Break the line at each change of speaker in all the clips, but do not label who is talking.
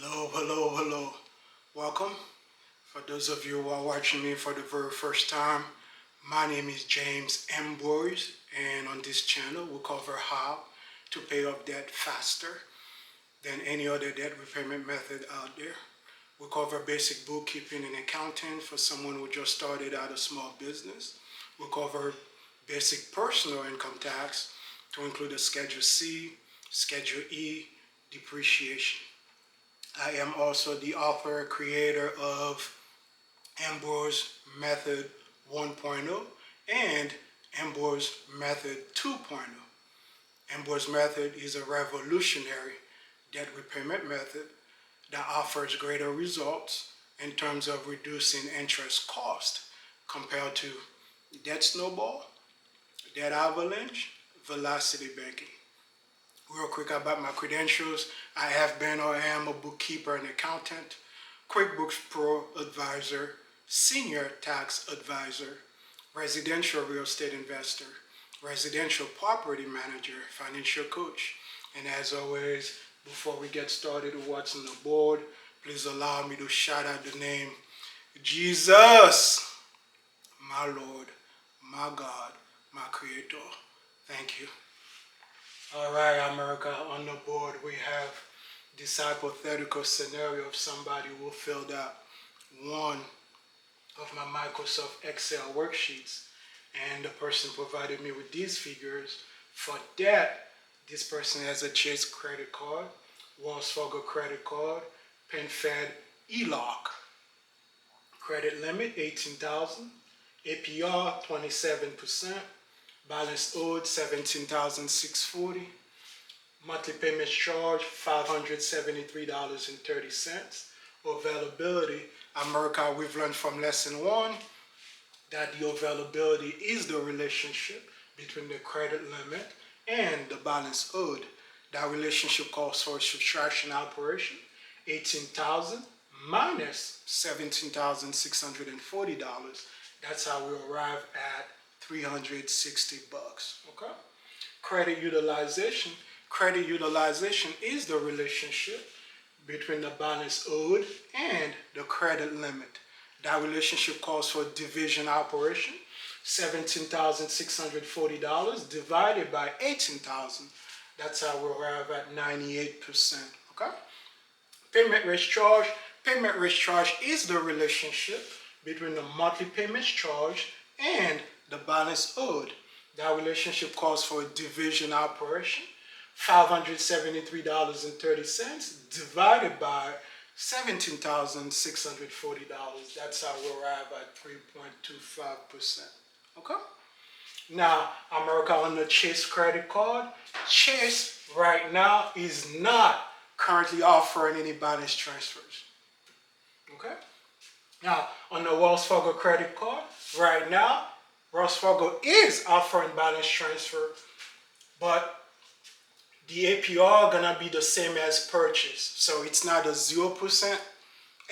Hello. Welcome. For those of you who are watching me for the very first time, my name is James Ambroise, and on this channel we cover how to pay off debt faster than any other debt repayment method out there. We cover basic bookkeeping and accounting for someone who just started out a small business. We cover basic personal income tax to include a Schedule C, Schedule E, depreciation. I am also the author, creator of Ambroise Method 1.0 and Ambroise Method 2.0. Ambroise Method is a revolutionary debt repayment method that offers greater results in terms of reducing interest cost compared to debt snowball, debt avalanche, velocity banking. Real quick about my credentials, I have been or am a bookkeeper and accountant, QuickBooks Pro advisor, senior tax advisor, residential real estate investor, residential property manager, financial coach. And as always, before we get started with what's on the board, please allow me to shout out the name Jesus, my Lord, my God, my Creator. Thank you. All right, America, on the board we have this hypothetical scenario of somebody who filled out one of my Microsoft Excel worksheets, and the person provided me with these figures. For debt, this person has a Chase credit card, Wells Fargo credit card, PenFed ELOC, credit limit $18,000, APR 27%, balance owed $17,640, monthly payments charged $573.30. Availability, America, we've learned from lesson 1 that the availability is the relationship between the credit limit and the balance owed. That relationship calls for a subtraction operation. 18,000 minus $17,640. That's how we arrive at 360 bucks. Okay? Credit utilization. Credit utilization is the relationship between the balance owed and the credit limit. That relationship calls for division operation. $17,640 divided by 18,000. That's how we arrive at 98%. Okay? Payment rate charge. Payment rate charge is the relationship between the monthly payments charged and the balance owed. That relationship calls for a division operation. $573.30 divided by $17,640. That's how we arrive at 3.25%. Okay? Now, America, on the Chase credit card, Chase right now is not currently offering any balance transfers. Okay? Now, on the Wells Fargo credit card, right now, Wells Fargo is offering balance transfer, but the APR gonna be the same as purchase. So it's not a 0%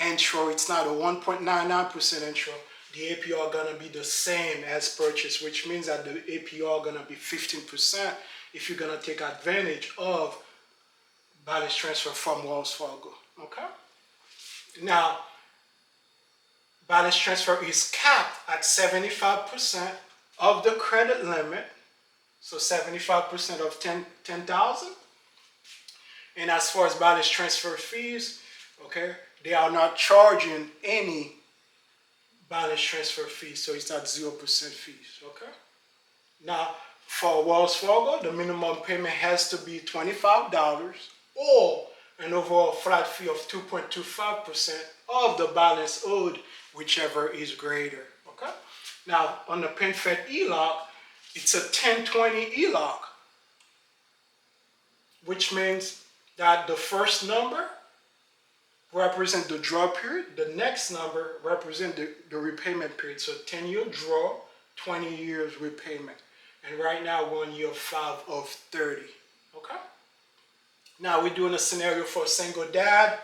intro, it's not a 1.99% intro. The APR gonna be the same as purchase, which means that the APR gonna be 15% if you're gonna take advantage of balance transfer from Wells Fargo. Okay? Now, balance transfer is capped at 75% of the credit limit. So 75% of 10,000. And as far as balance transfer fees, okay, they are not charging any balance transfer fees. So it's at 0% fees. Okay. Now, for Wells Fargo, the minimum payment has to be $25 or an overall flat fee of 2.25% of the balance owed, whichever is greater. Okay. Now, on the PenFed ELOC, it's a 10/20 ELOC, which means that the first number represents the draw period, the next number represents the repayment period. So 10-year draw, 20 years repayment. And right now we're on year 5 of 30. Okay? Now we're doing a scenario for a single dad.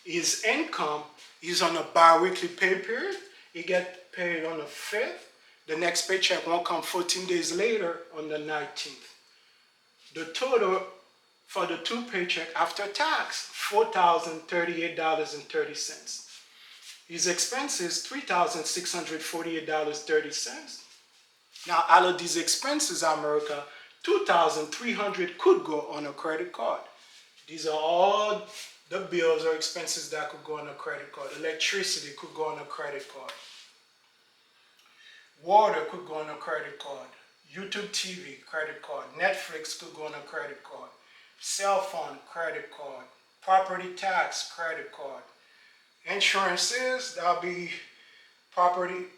His income is on a bi-weekly pay period. He gets paid on the 5th. The next paycheck won't come 14 days later on the 19th. The total for the 2 paycheck after tax, $4,038.30. His expenses, $3,648.30. Now, out of these expenses, America, 2,300 could go on a credit card. These are all the bills or expenses that could go on a credit card. Electricity could go on a credit card. Water could go on a credit card. YouTube TV, credit card. Netflix could go on a credit card. Cell phone, credit card. Property tax, credit card. Insurances, that'll be property,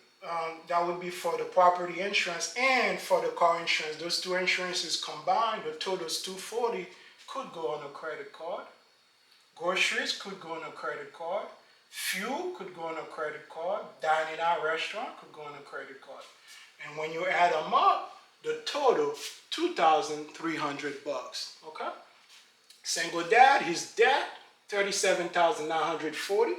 that would be for the property insurance and for the car insurance. Those two insurances combined, the total is $240, could go on a credit card. Groceries could go on a credit card. Fuel could go on a credit card. Dining out restaurant could go on a credit card. And when you add them up, the total, $2,300. Okay? Single dad, his debt, $37,940.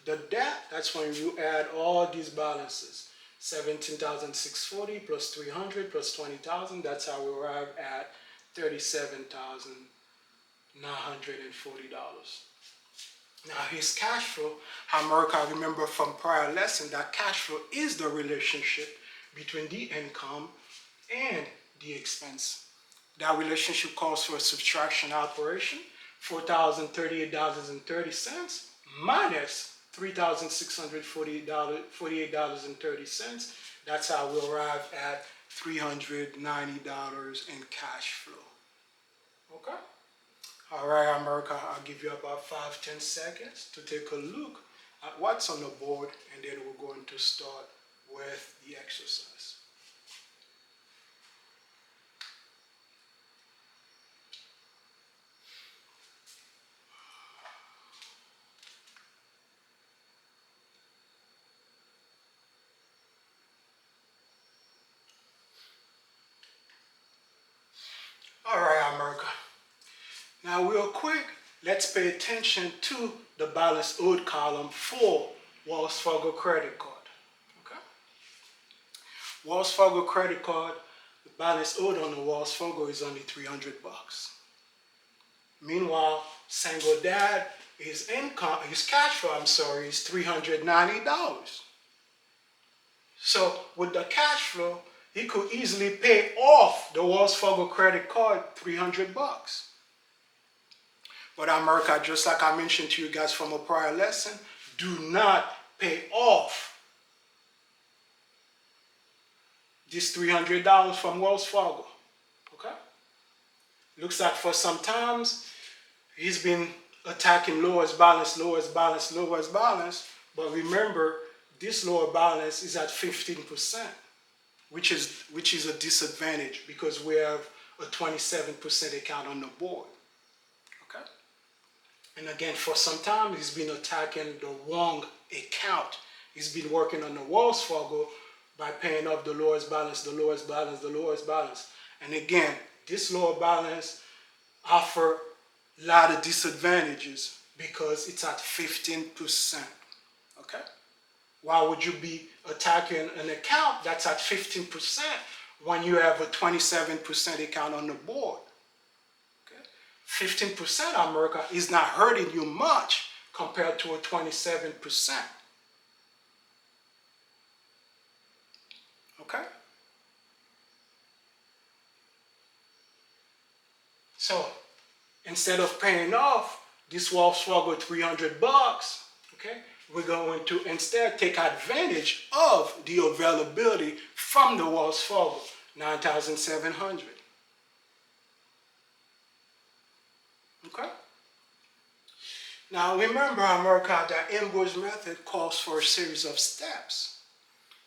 The debt, that's when you add all these balances. $17,640 plus 300 plus 20,000. That's how we arrive at $37,940. Now his cash flow, America, remember from prior lesson that cash flow is the relationship between the income and the expense. That relationship calls for a subtraction operation. $4,038.30 minus $3,648.30. That's how we arrive at $390 in cash flow. Okay? All right, America, I'll give you about 5-10 seconds to take a look at what's on the board, and then we're going to start with the exercise. All right, America. Now, real quick, let's pay attention to the balance owed column for Wells Fargo credit card. Okay? Wells Fargo credit card, the balance owed on the Wells Fargo is only $300. Meanwhile, single dad, his income, his cash flow, is $390. So with the cash flow, he could easily pay off the Wells Fargo credit card $300. But America, just like I mentioned to you guys from a prior lesson, do not pay off this $300 from Wells Fargo. Okay? Looks like for some times he's been attacking lowest balance, lowest balance, lowest balance. But remember, this lower balance is at 15%, which is a disadvantage because we have a 27% account on the board. Okay? And again, for some time, he's been attacking the wrong account. He's been working on the Wells Fargo by paying off the lowest balance, the lowest balance, the lowest balance. And again, this lower balance offers a lot of disadvantages because it's at 15%. Okay? Why would you be attacking an account that's at 15% when you have a 27% account on the board? 15%, America, is not hurting you much compared to a 27%. Okay? So, instead of paying off this Wells Fargo $300, okay, we're going to instead take advantage of the availability from the Wells Fargo, $9,700. Okay? Now remember, America, that Ambroise Method calls for a series of steps.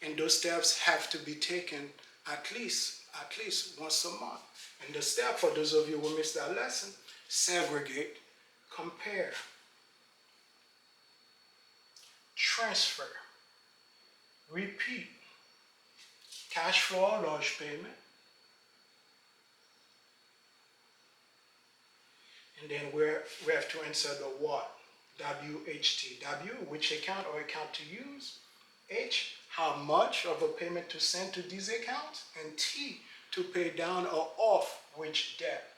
And those steps have to be taken at least once a month. And the step, for those of you who missed that lesson, segregate, compare, transfer, repeat, cash flow or large payment, and then we have to answer the what, WHT. W, which account or account to use, H, how much of a payment to send to these accounts, and T, to pay down or off which debt.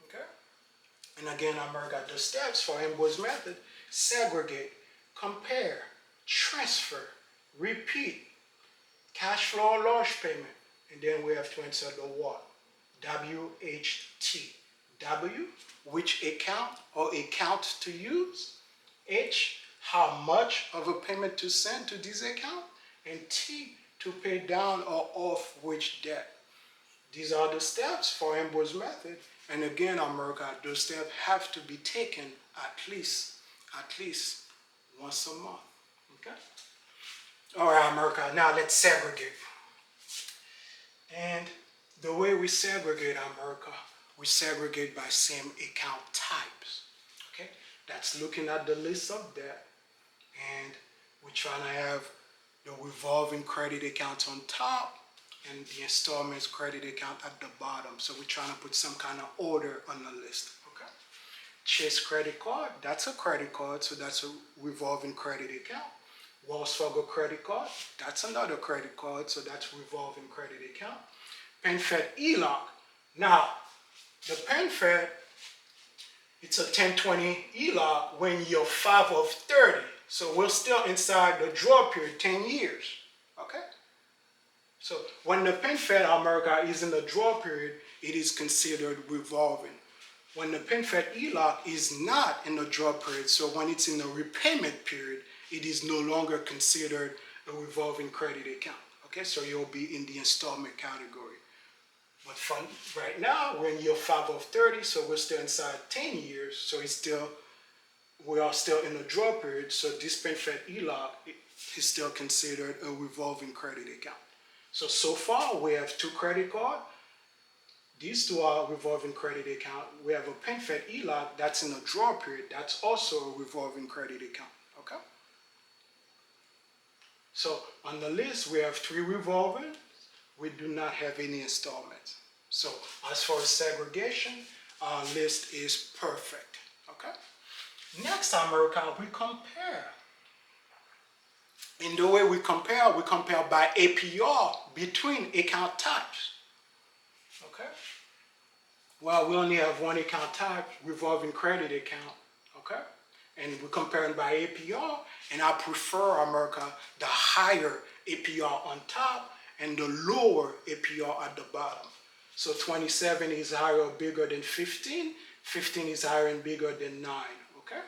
Okay? And again, America, the steps for Ambroise Method: segregate, compare, transfer, repeat, cash flow or large payment. And then we have to answer the what? WHT. W, which account or account to use. H, how much of a payment to send to this account. And T, to pay down or off which debt. These are the steps for Ambroise Method. And again, America, those steps have to be taken at least once a month. Okay? All right, America, now let's segregate. And the way we segregate, America, we segregate by same account types. Okay? That's looking at the list of debt, and we're trying to have the revolving credit account on top and the installments credit account at the bottom. So we're trying to put some kind of order on the list. Okay? Chase credit card, that's a credit card, so that's a revolving credit account. Wells Fargo credit card, that's another credit card, so that's revolving credit account. PenFed ELOC. Now, the PenFed, it's a 1020 ELOC when you're 5 of 30. So we're still inside the draw period, 10 years. Okay? So when the PenFed America is in the draw period, it is considered revolving. When the PenFed ELOC is not in the draw period, so when it's in the repayment period, it is no longer considered a revolving credit account. Okay, so you'll be in the installment category. But from right now, we're in year 5 of 30, so we're still inside 10 years, so we are still in the draw period, so this PenFed ELOC is still considered a revolving credit account. So far, we have 2 credit cards. These 2 are revolving credit account. We have a PenFed ELOC that's in a draw period. That's also a revolving credit account. Okay? So on the list, we have 3 revolving. We do not have any installments. So as far as segregation, our list is perfect. Okay? Next, America, we compare. In the way we compare by APR between account types. Okay? Well, we only have one account type, revolving credit account. Okay? And we're comparing by APR, and I prefer, America, the higher APR on top and the lower APR at the bottom. So 27 is higher or bigger than 15. 15 is higher and bigger than 9. Okay?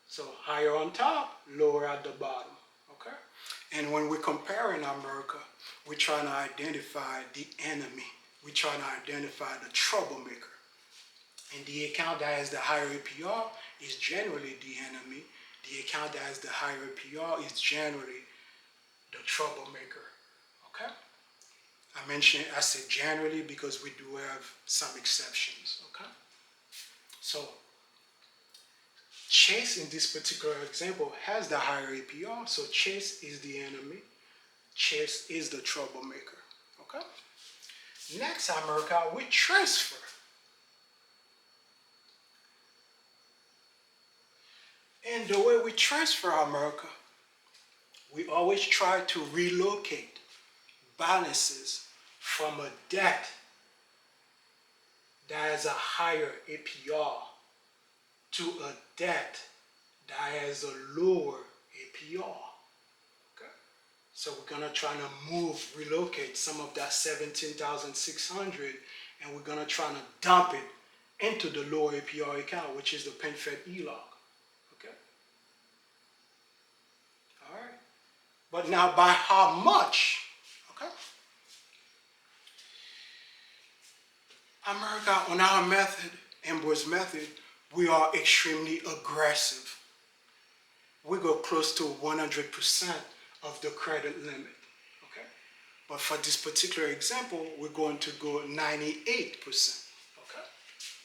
So higher on top, lower at the bottom. Okay? And when we're comparing America, we're trying to identify the enemy. We're trying to identify the troublemaker. And the account that has the higher APR is generally the enemy. The account that has the higher APR is generally the troublemaker. Okay? I said generally because we do have some exceptions. Okay? So Chase in this particular example has the higher APR, so Chase is the enemy. Chase is the troublemaker. Okay? Next, America, we transfer. And the way we transfer America, we always try to relocate balances from a debt that has a higher APR to a debt that has a lower APR. Okay? So we're going to try to relocate some of that 17,600, and we're going to try to dump it into the lower APR account, which is the PenFed ELOC. Okay? All right. But now by how much? Okay? America, on our method, Ambroise Method, we are extremely aggressive. We go close to 100% of the credit limit. Okay? But for this particular example, we're going to go 98%. Okay?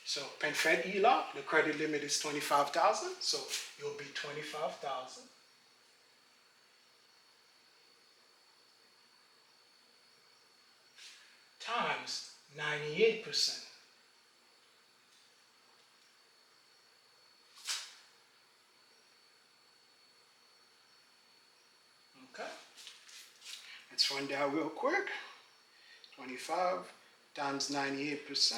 So PenFed ELOC, the credit limit is 25,000, so you'll be 25,000. Times 98%. Okay? Let's run that real quick. 25 times 98%.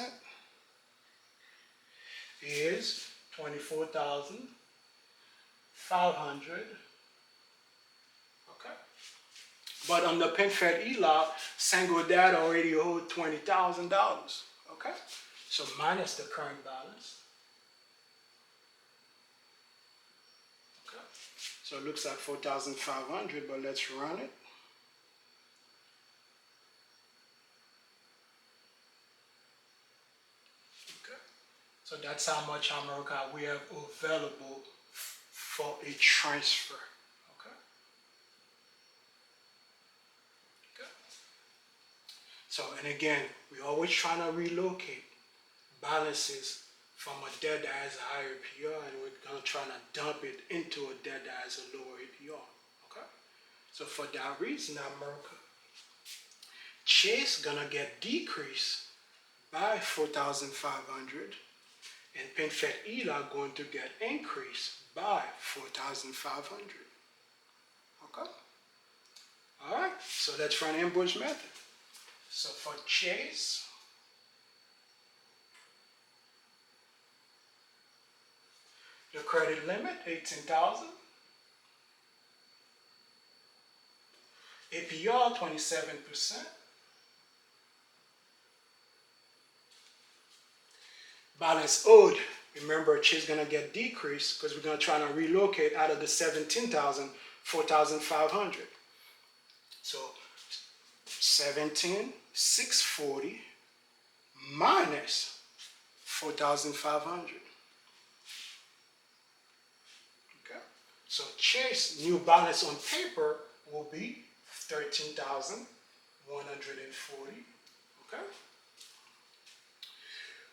is 24,500. Okay. But on the PenFed ELOC, single dad already owed $20,000. Okay. So minus the current balance. Okay. So it looks like 4,500, but let's run it. Okay. So that's how much America we have available for a transfer. Okay. Okay. So, and again, we're always trying to relocate balances from a debt that has a higher APR, and we're going to try to dump it into a debt that has a lower APR. Okay? So for that reason, America Chase gonna get decreased by 4,500, and PenFed ELA going to get increased by 4,500. Okay? Alright, so let's run Ambroise Method. So for Chase, the credit limit, 18,000. APR, 27%. Balance owed, remember Chase gonna get decreased because we're gonna try to relocate out of the 17,000, 4,500. So 17,640 minus 4,500. Okay. So Chase new balance on paper will be 13,140. Okay.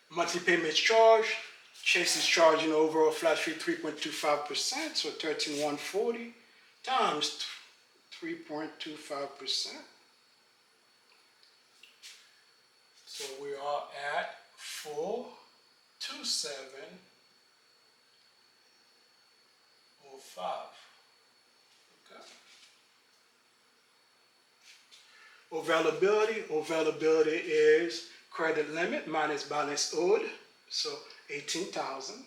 Monthly payments charge. Chase is charging overall flat fee 3.25%, so 13,140 times 3.25%. So we are at 42705. Okay. Availability is credit limit minus balance owed, so 18,000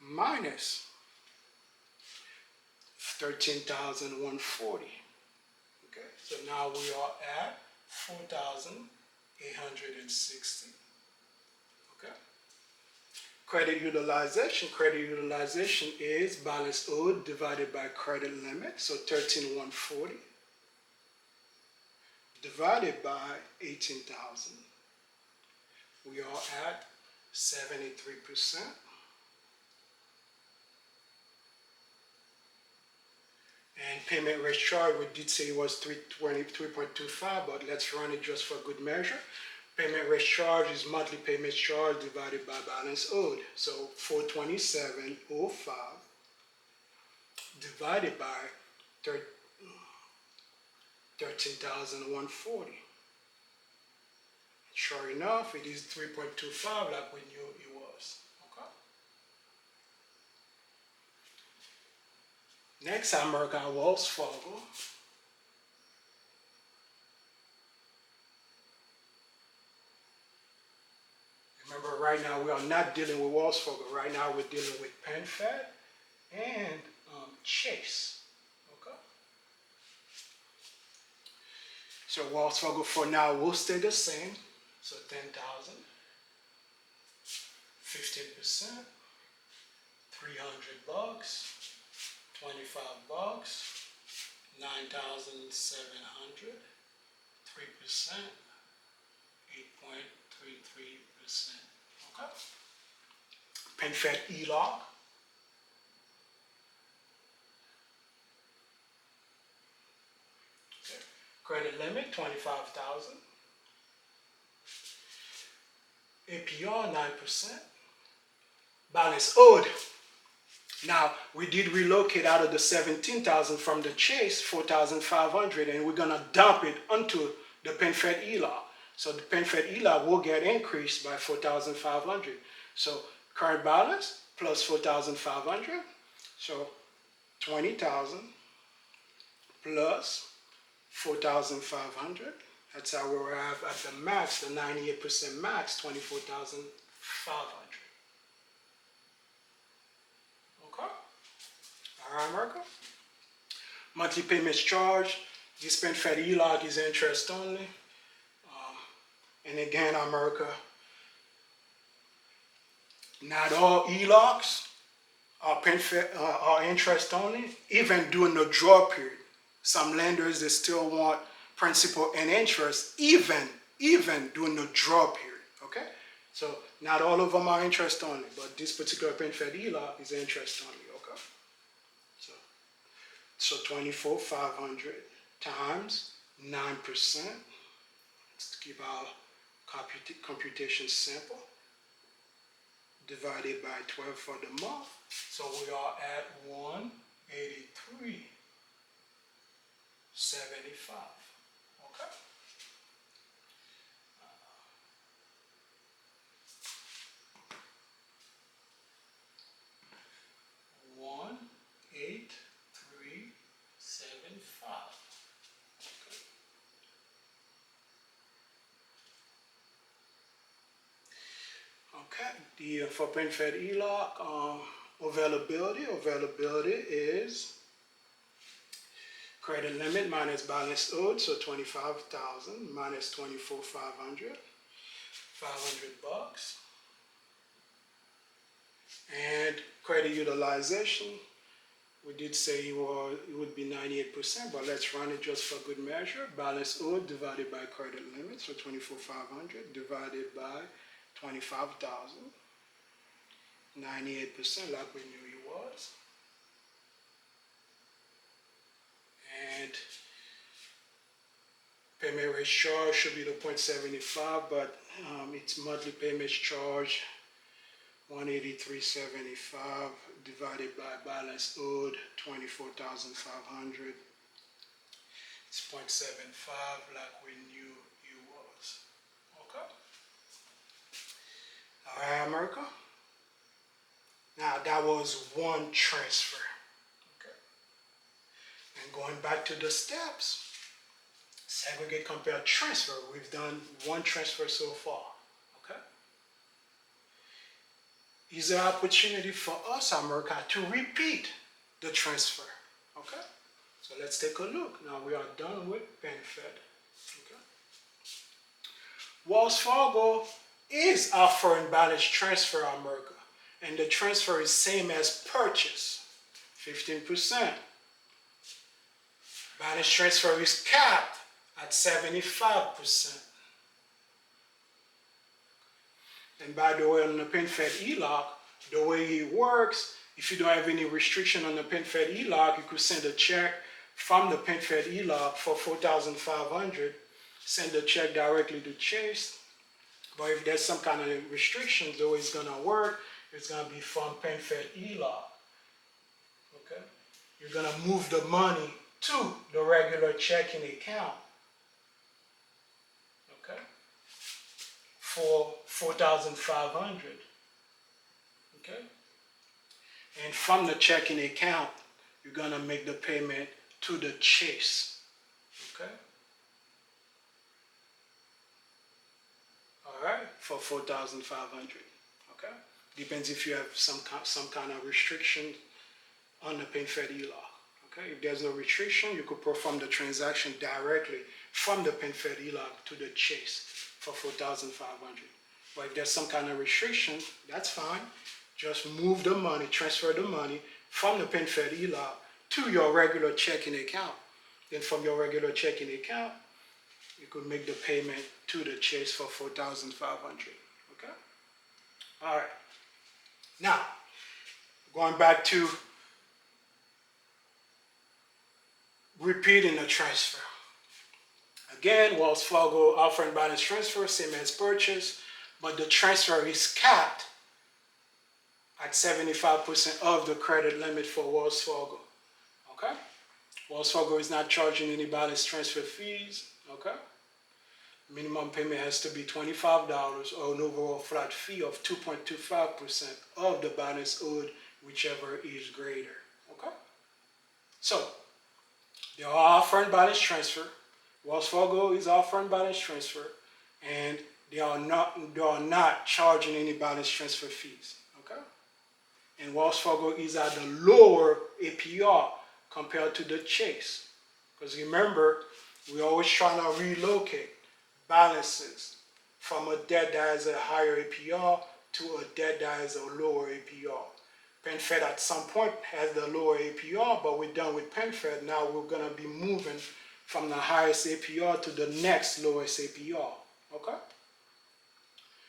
minus 13,140. Okay, so now we are at 4,860. Okay. Credit utilization is balance owed divided by credit limit, so 13,140 divided by 18,000. We are at 73%. And payment rate charge, we did say it was 3.25, but let's run it just for good measure. Payment rate charge is monthly payment charge divided by balance owed. So 427.05 divided by 13,140. Sure enough, it is 3.25 like we knew it was. Okay. Next, I'm working on Wells Fargo. Remember, right now we are not dealing with Wells Fargo. Right now we're dealing with PenFed and Chase. Okay. So Wells Fargo for now will stay the same. So 10,000, 15%, $300, $25, 9,700, 3%, 8.33%. Okay. PenFed ELOC. Okay. Credit limit 25,000. APR 9%. Balance owed. Now we did relocate out of the 17,000 from the Chase 4,500, and we're gonna dump it onto the PenFed ELA. So the PenFed ELA will get increased by 4,500. So current balance plus 4,500. So 20,000 plus 4,500. That's how we'll have at the max, the 98% max, 24,500. Okay? All right, America? Monthly payments charged. This PenFed HELOC is interest only. And again, America, not all HELOCs are PenFed are interest only, even during the draw period. Some lenders, they still want principal and interest, even during the draw period, okay? So not all of them are interest only, but this particular PenFed HELOC is interest only, okay? So 24,500 times 9%. Let's keep our computation simple. Divided by 12 for the month. So we are at 183.75. Okay? 183.75. Okay, the for PenFed HELOC availability is credit limit minus balance owed, so 25,000 minus 24,500, 500 bucks. And credit utilization, we did say it would be 98%, but let's run it just for good measure. Balance owed divided by credit limit, so 24,500 divided by 25,000. 98% like we knew he was. And payment rate charge should be the 0.75, but its monthly payments charge 183.75 divided by balance owed 24,500. It's 0.75 like we knew it was. Okay? All right, America? Now that was one transfer. Okay? And going back to the steps, segregate, compare, transfer. We've done one transfer so far. Okay? Is there opportunity for us, America, to repeat the transfer? Okay? So let's take a look. Now we are done with PenFed. Okay? Wells Fargo is offering balance transfer, America. And the transfer is same as purchase, 15%. Balance transfer is capped at 75%. And by the way, on the PenFed HELOC, the way it works, if you don't have any restriction on the PenFed HELOC, you could send a check from the PenFed HELOC for $4,500, send the check directly to Chase. But if there's some kind of restrictions, the way it's going to work, it's going to be from PenFed HELOC. Okay? You're going to move the money to the regular checking account. Okay? For $4,500. Okay? And from the checking account, you're going to make the payment to the Chase. Okay? All right? For $4,500. Okay? Depends if you have some kind of restriction on the PenFed HELOC. Okay? If there's no restriction, you could perform the transaction directly from the PenFed HELOC to the Chase for $4,500. But if there's some kind of restriction, that's fine. Just move the money, transfer the money from the PenFed HELOC to your regular checking account. Then from your regular checking account, you could make the payment to the Chase for $4,500. Okay? All right. Now, going back to repeating the transfer. Again, Wells Fargo offering balance transfer, same as purchase, but the transfer is capped at 75% of the credit limit for Wells Fargo. Okay? Wells Fargo is not charging any balance transfer fees. Okay? Minimum payment has to be $25 or an overall flat fee of 2.25% of the balance owed, whichever is greater. Okay? So, they are offering balance transfer. Wells Fargo is offering balance transfer, and they are not charging any balance transfer fees. Okay? And Wells Fargo is at the lower APR compared to the Chase. Because remember, we're always trying to relocate balances from a debt that has a higher APR to a debt that has a lower APR. PenFed at some point has the lower APR, but we're done with PenFed. Now we're going to be moving from the highest APR to the next lowest APR. Okay?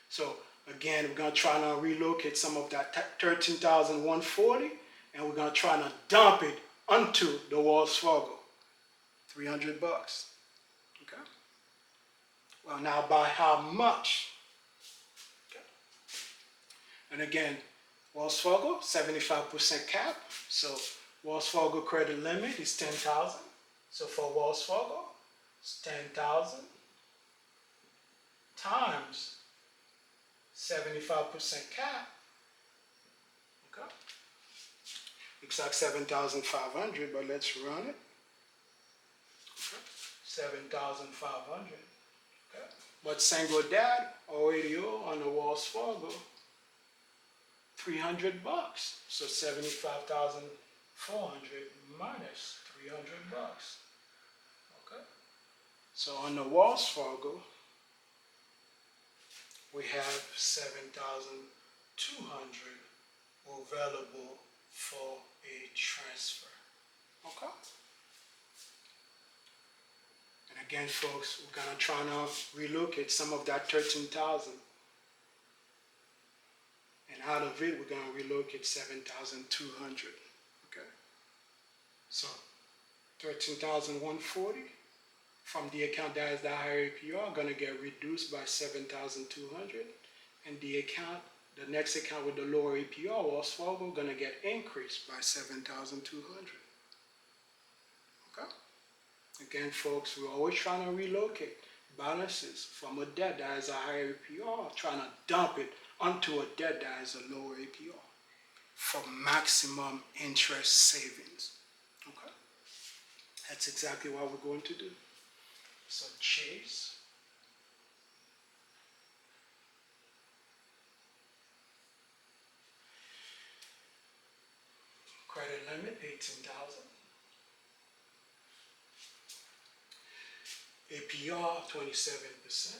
So again, we're going to try to relocate some of that 13,140, and we're going to try to dump it onto the Wells Fargo. $300. Okay? Well, now by how much? Okay. And again, Wells Fargo, 75% cap. So Wells Fargo credit limit is 10,000. So for Wells Fargo, it's 10,000 times 75% cap. Okay. Looks like 7,500, but let's run it. Okay. 7,500. Okay. But single dad or ADO on the Wells Fargo, $300. So 75,400 minus $300. Okay. So on the Wells Fargo, we have 7,200 available for a transfer. Okay. And again, folks, we're gonna try to relocate some of that 13,000. And out of it, we're going to relocate 7,200. Okay? So 13,140 from the account that has the higher APR going to get reduced by 7,200. And the next account with the lower APR, Wells Fargo, going to get increased by 7,200. Okay? Again, folks, we're always trying to relocate balances from a debt that has a higher APR, trying to dump it onto a debt that has a lower APR for maximum interest savings. Okay? That's exactly what we're going to do. So Chase, credit limit 18,000, APR 27%.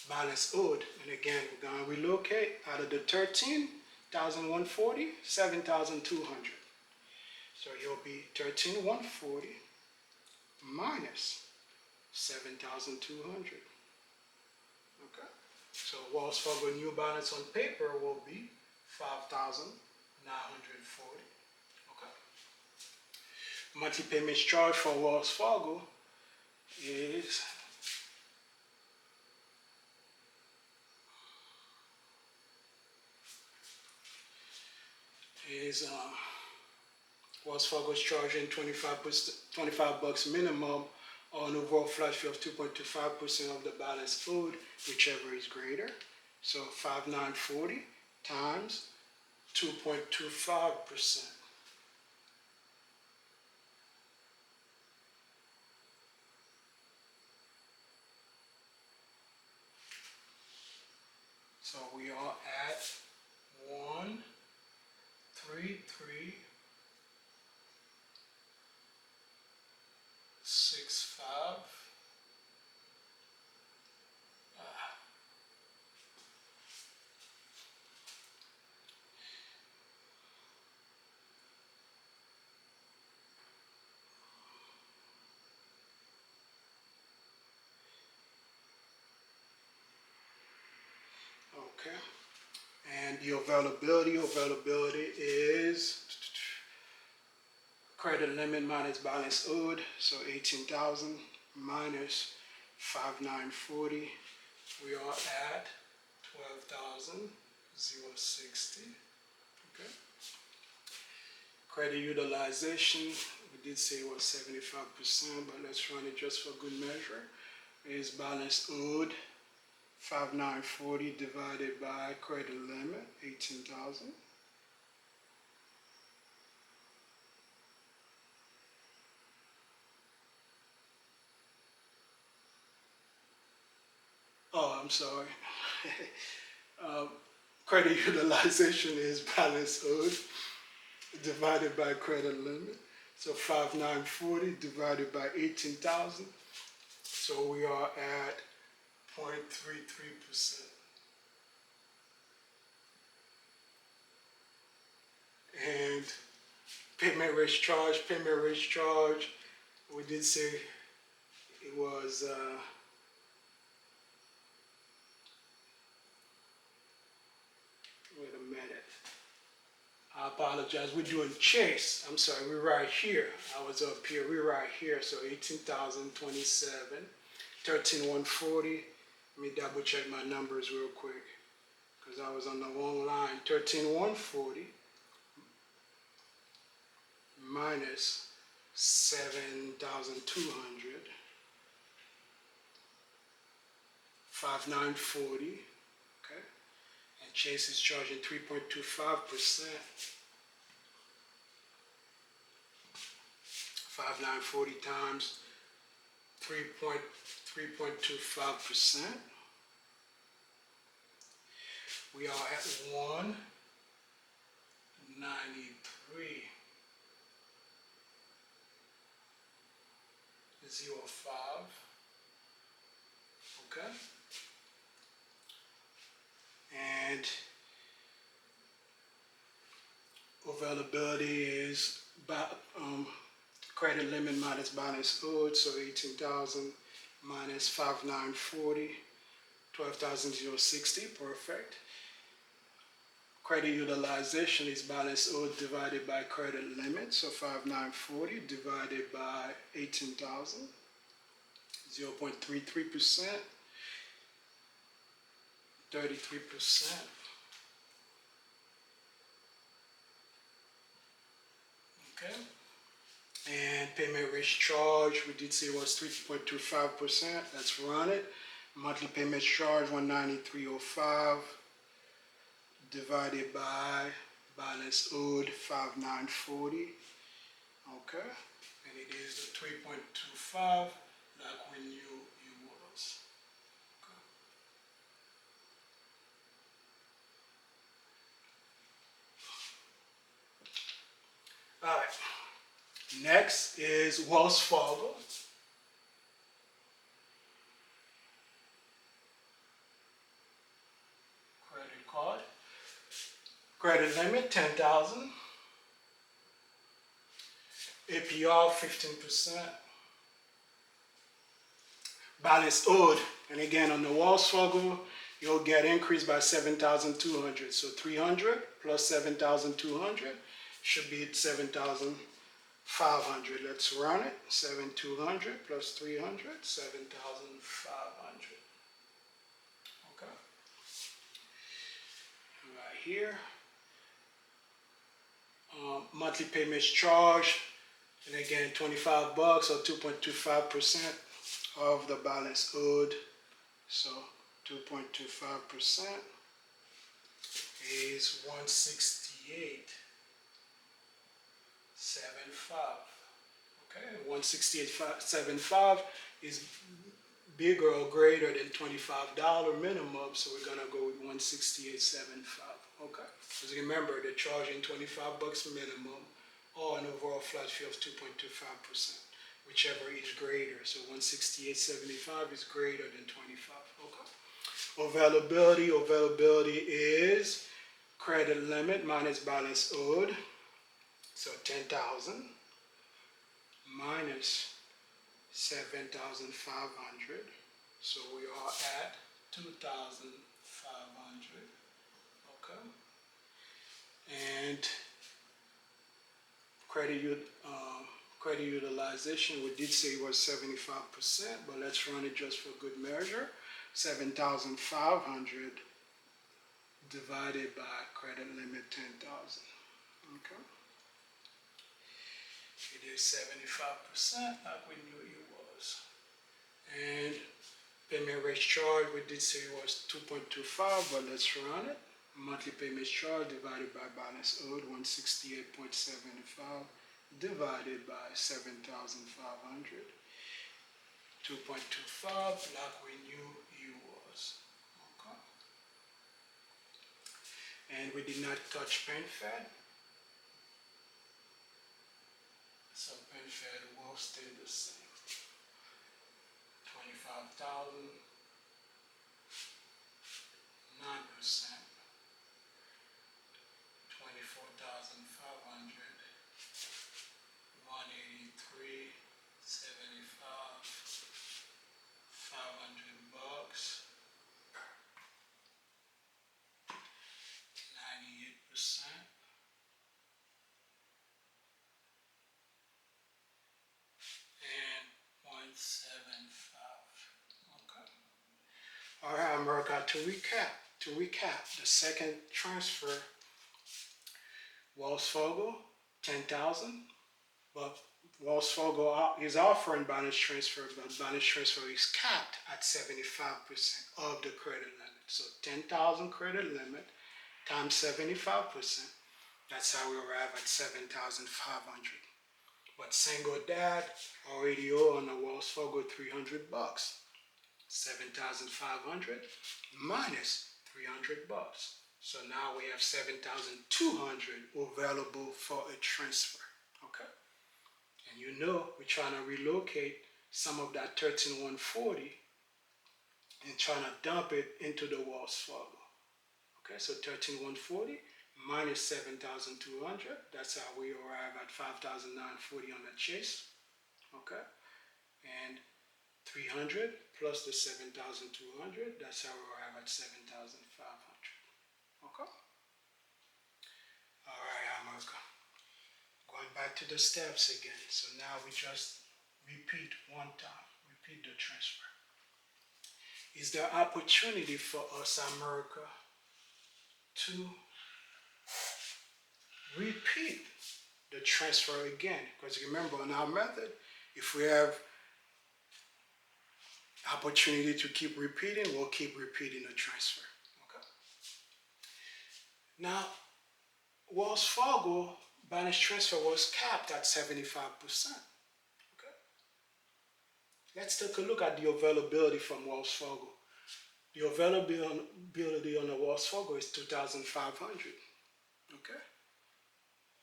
Balance owed, and again, we're going to relocate out of the 13,140, 7,200. So it'll be 13,140 minus 7,200. Okay? So Wells Fargo new balance on paper will be 5,940. Okay? Monthly payments charged for Wells Fargo is Wells Fargo is charging 25 bucks minimum on an overall flash fee of 2.25% of the balance owed, whichever is greater. So 5,940 times 2.25%. So we are at 13365. Okay. And the availability is credit limit minus balance owed, so 18,000 minus 5,940. We are at 12,060. Okay. Credit utilization, we did say it was 75%, but let's run it just for good measure. Is balance owed 5,940 divided by credit limit 18,000. I'm sorry. Credit utilization is balance owed divided by credit limit. So 5940 divided by 18,000. So we are at 0.33%. And payment rates charge, we did say it was wait a minute. I apologize. We're doing chase. I'm sorry. We're right here. I was up here. We're right here. So 18,027, 13,140. Let me double check my numbers real quick because I was on the wrong line. 13,140 minus 7,200. 5,940. Okay. And Chase is charging 3.25%. 5,940 times 3.25%. We are at 193.05. Okay. And availability is credit limit minus balance owed, so 18,000 minus 5,940, 12,060, perfect. Credit utilization is balance owed divided by credit limit, so 5,940 divided by 18,000, 0.33%, 33%. Okay. And payment rates charge, we did say it was 3.25%. Let's run it. Monthly payments charge 193.05 divided by balance owed 5,940. Okay. And it is the 3.25 like we knew it was. Okay. All right. Next is Wells Fargo. Credit card. Credit limit 10,000. APR 15%. Balance owed, and again on the Wells Fargo, you'll get increased by 7,200. So 300 plus 7,200 should be 7,500. Let's run it. 7,200 plus 300, 7,500. Okay. Right here. Monthly payments charge, and again 25 bucks or 2.25% of the balance owed. So 2.25% is 168.75. Okay, 168.75 is bigger or greater than $25 minimum, so we're gonna go with 168.75. Okay, because remember they're charging 25 bucks minimum or an overall flat fee of 2.25%, whichever is greater. So 168.75 is greater than 25. Okay. Availability is credit limit minus balance owed. So 10,000 minus 7,500. So we are at 2,500. Okay. And credit utilization, we did say it was 75%, but let's run it just for good measure. 7,500 divided by credit limit 10,000. Okay. It is 75% like we knew it was. And payment rates charge, we did say it was 2.25, but let's run it. Monthly payments charge divided by balance owed 168.75 divided by 7,500. 2.25 like we knew it was. and we did not touch PenFed. So PenFed will stay the same. 25,000, 9%, 24,500, 183, 75, 500 bucks, 98%, and 0.75. Okay. All right, America, to recap, the second transfer, Wells Fargo, 10,000, but Wells Fargo is offering balance transfer, but balance transfer is capped at 75% of the credit limit. So 10,000 credit limit times 75%, that's how we arrive at 7,500. But single dad already owe on the Wells Fargo 300 bucks. 7,500 minus 300 bucks. So now we have 7,200 available for a transfer. Okay? And you know we're trying to relocate some of that 13,140 and trying to dump it into the Wells Fargo. Okay, so 13,140 minus 7,200, that's how we arrive at 5,940 on the chase. Okay, and 300 plus the 7,200, that's how we arrive at 7,500. Okay? All right, America. Going back to the steps again. So now we just repeat one time. Repeat the transfer. Is there opportunity for us, America, to repeat the transfer again? Because remember, in our method, if we have opportunity to keep repeating, we'll keep repeating the transfer. Okay. Now, Wells Fargo balance transfer was capped at 75%. Okay. Let's take a look at the availability from Wells Fargo. The availability on the Wells Fargo is 2,500. Okay.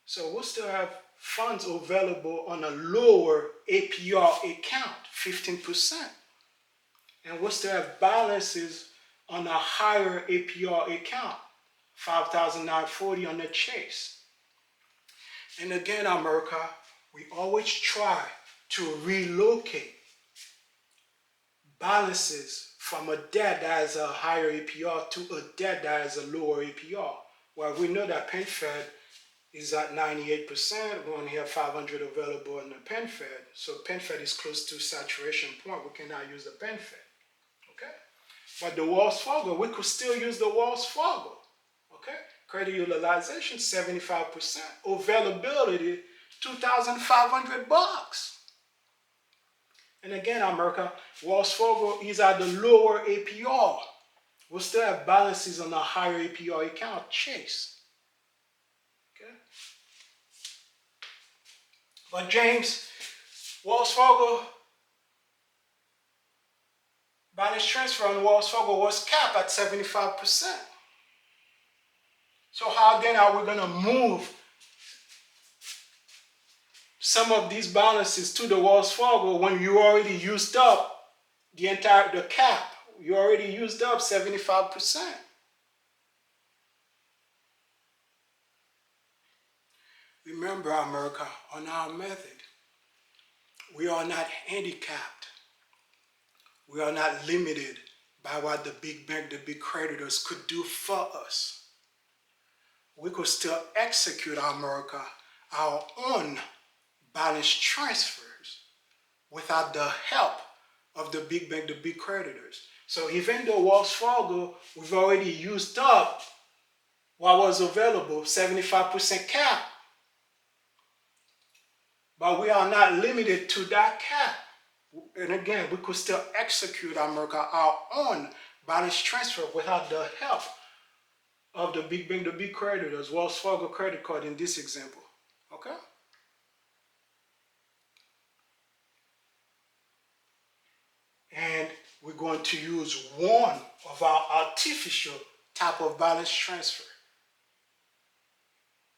So we'll still have funds available on a lower APR account, 15%. And we'll still have balances on a higher APR account, 5,940 on the chase. And again, America, we always try to relocate balances from a debt that has a higher APR to a debt that has a lower APR. Well, we know that PenFed is at 98%. We only have 500 available in the PenFed. So PenFed is close to saturation point. We cannot use the PenFed. Okay? But the Wells Fargo, we could still use the Wells Fargo. Okay? Credit utilization, 75%. Availability, 2,500 bucks. And again, America, Wells Fargo is at the lower APR. We'll still have balances on a higher APR account, Chase. Okay? But James, Wells Fargo balance transfer on Wells Fargo was capped at 75%. So how then are we going to move some of these balances to the Wells Fargo when you already used up the cap? You already used up 75%. Remember, America, on our method, we are not handicapped. We are not limited by what the big bank, the big creditors could do for us. We could still execute, America, our own balance transfers without the help of the big bank, the big creditors. So even though Wells Fargo, we've already used up what was available, 75% cap, but we are not limited to that cap. And again, we could still execute, America, our own balance transfer without the help of the big bank, the big creditors, Wells Fargo credit card in this example. Okay? And we're going to use one of our artificial type of balance transfer.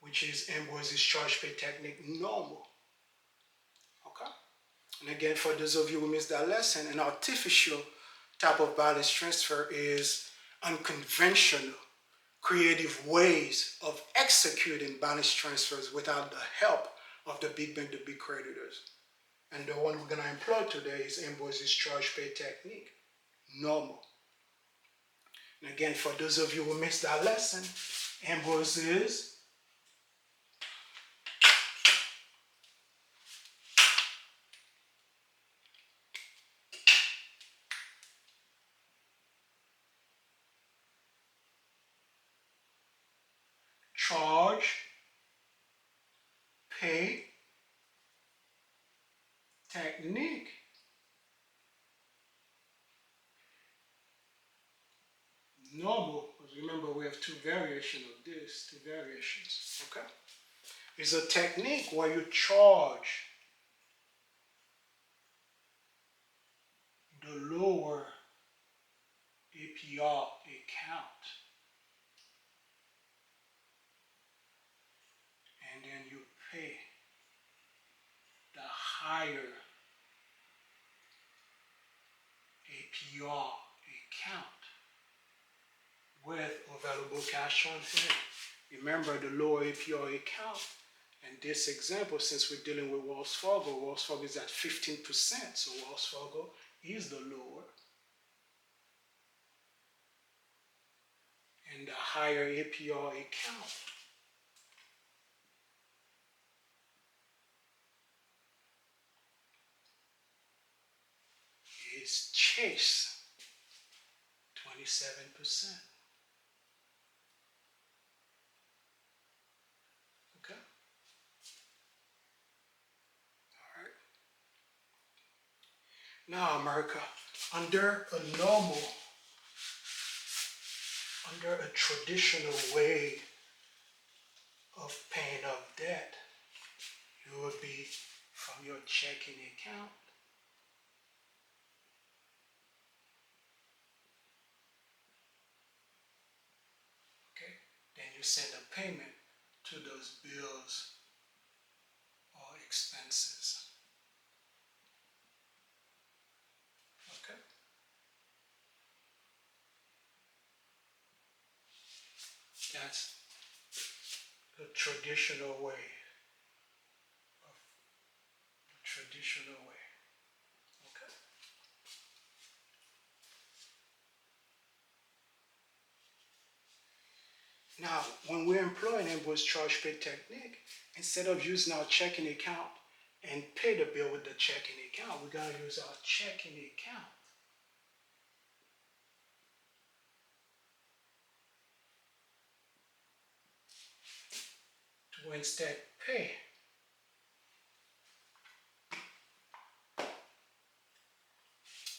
which is Ambroise's charge pay technique normal. Okay? And again, for those of you who missed that lesson, an artificial type of balance transfer is unconventional, creative ways of executing balance transfers without the help of the big bank, the big creditors. And the one we're going to employ today is Ambroise's charge pay technique, normal. And again, for those of you who missed that lesson, Ambroise's charge pay technique normal, because remember we have two variations of this, two variations, okay? It's a technique where you charge the lower APR account and then you pay the higher APR account with available cash on hand. Remember the lower APR account, and this example, since we're dealing with Wells Fargo is at 15%, so Wells Fargo is the lower. And the higher APR account is Chase, 27%. Okay? All right. Now, America, under a traditional way of paying off debt, you would be from your checking account. Okay? Then you send a payment to those bills or expenses. Okay? That's the traditional way. Okay? Now, when we're employing Ambroise charge pay technique, instead of using our checking account and pay the bill with the checking account, we're going to use our checking account to instead pay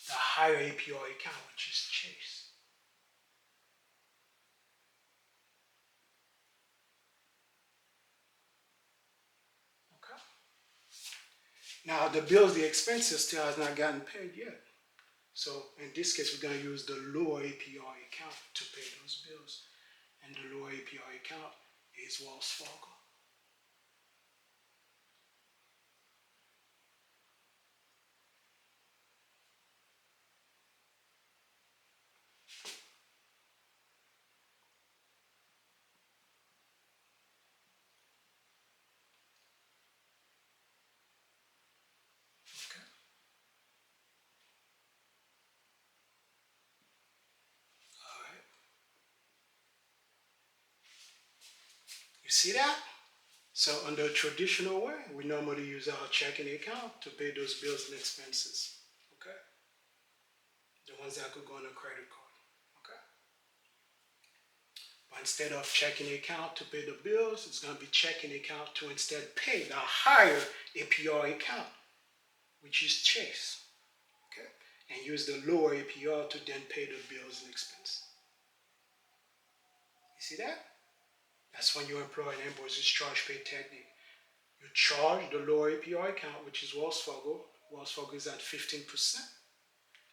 the higher APR account, which is Chase. Okay? Now, the bills, the expenses still has not gotten paid yet. So in this case, we're going to use the lower APR account to pay those bills. And the lower APR account is Wells Fargo. Okay? All right. You see that? So under a traditional way, we normally use our checking account to pay those bills and expenses. Okay? The ones that could go on a credit card. Okay? But instead of checking account to pay the bills, it's going to be checking account to instead pay the higher APR account, which is Chase. Okay? And use the lower APR to then pay the bills and expenses. You see that? That's when you employ an Ambroise's charge pay technique. You charge the lower APR account, which is Wells Fargo. Wells Fargo is at 15%.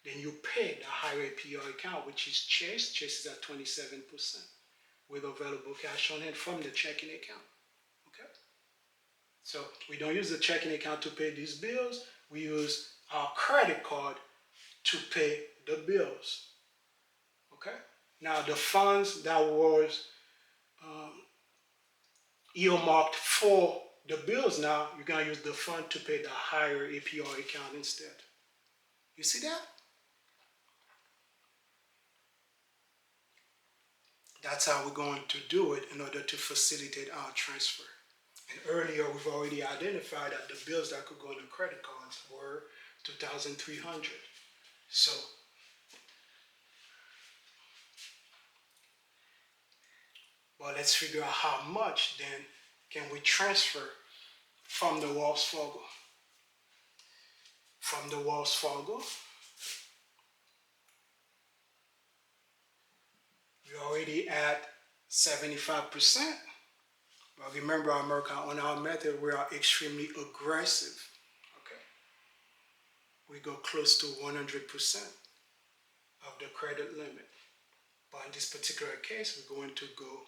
Then you pay the higher APR account, which is Chase. Chase is at 27% with available cash on hand from the checking account. So we don't use the checking account to pay these bills. We use our credit card to pay the bills. Okay? Now the funds that was earmarked for the bills, now you're going to use the fund to pay the higher APR account instead. You see that? That's how we're going to do it in order to facilitate our transfer. And earlier we've already identified that the bills that could go on the credit cards were $2,300. So well, let's figure out how much then can we transfer from the Wells Fargo. From the Wells Fargo, we're already at 75%. But remember, on our method, we are extremely aggressive. Okay, we go close to 100% of the credit limit. But in this particular case, we're going to go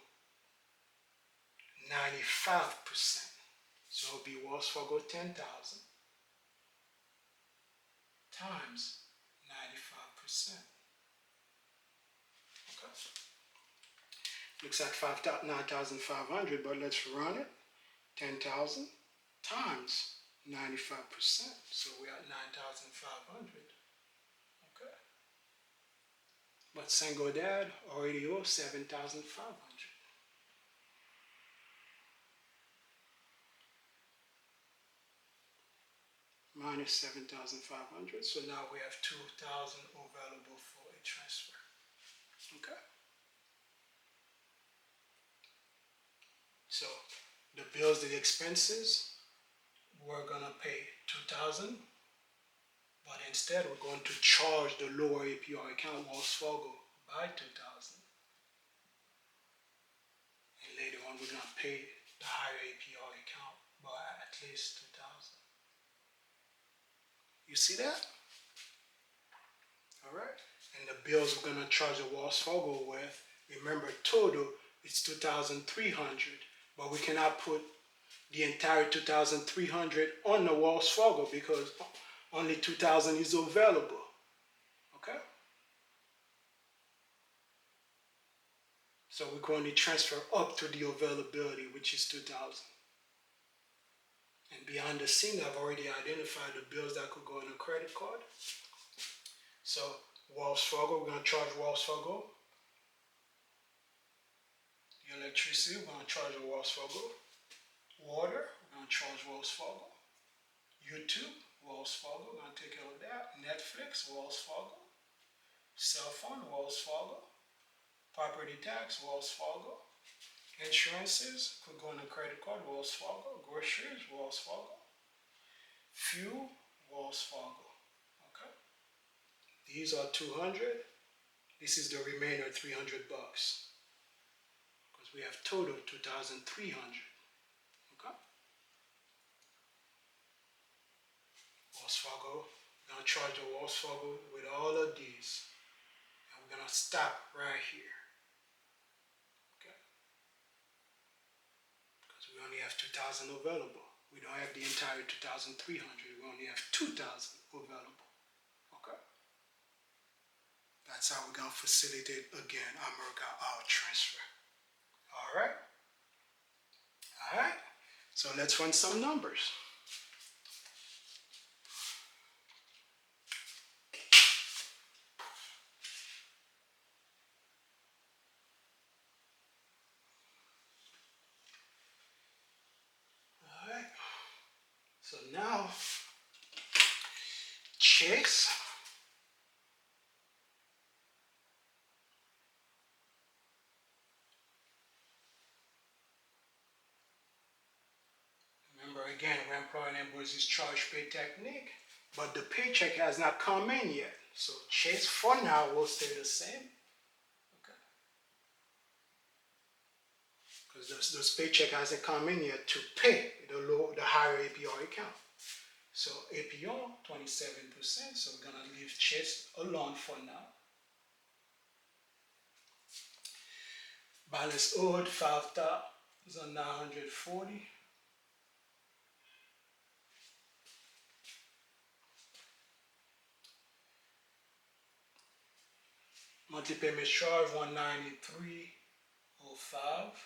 95%. So it'll be Wells Fargo 10,000 times 95%. Okay. Looks like 9,500, but let's run it. 10,000 times 95%. So we're at 9,500. Okay. But single dad already owes 7,500. Minus 7,500. So now we have 2,000 available for a transfer. Okay. So the bills, the expenses, we're gonna pay 2,000, but instead we're going to charge the lower APR account, Wells Fargo, by 2,000. And later on we're gonna pay the higher APR account by at least 2,000. You see that? All right. And the bills we're gonna charge the Wells Fargo with, remember total it's 2,300, but we cannot put the entire 2,300 on the Wells Fargo because only 2,000 is available. Okay. So we're going to transfer up to the availability, which is 2,000. And behind the scene, I've already identified the bills that could go on a credit card. So Wells Fargo, we're going to charge Wells Fargo. The electricity, we're going to charge Wells Fargo. Water, we're going to charge Wells Fargo. YouTube, Wells Fargo, we're going to take care of that. Netflix, Wells Fargo. Cell phone, Wells Fargo. Property tax, Wells Fargo. Insurances could go on a credit card, Wells Fargo. Groceries, Wells Fargo. Fuel, Wells Fargo. Okay. These are 200. This is the remainder, 300 bucks. Because we have total 2,300. Okay. Wells Fargo. We're gonna charge the Wells Fargo with all of these. And we're gonna stop right here. We only have 2,000 available. We don't have the entire 2,300. We only have 2,000 available. Okay? That's how we're going to facilitate, again, our transfer. All right? All right? So let's run some numbers. So now, Chase, remember again, we're employing Ambroise's charge pay technique, but the paycheck has not come in yet. So Chase for now will stay the same. Okay. Because those paycheck hasn't come in yet to pay the higher APR account. So APR 27%, so we're gonna leave Chase alone for now. Balance owed 5,940. Monthly payment charge 193.05.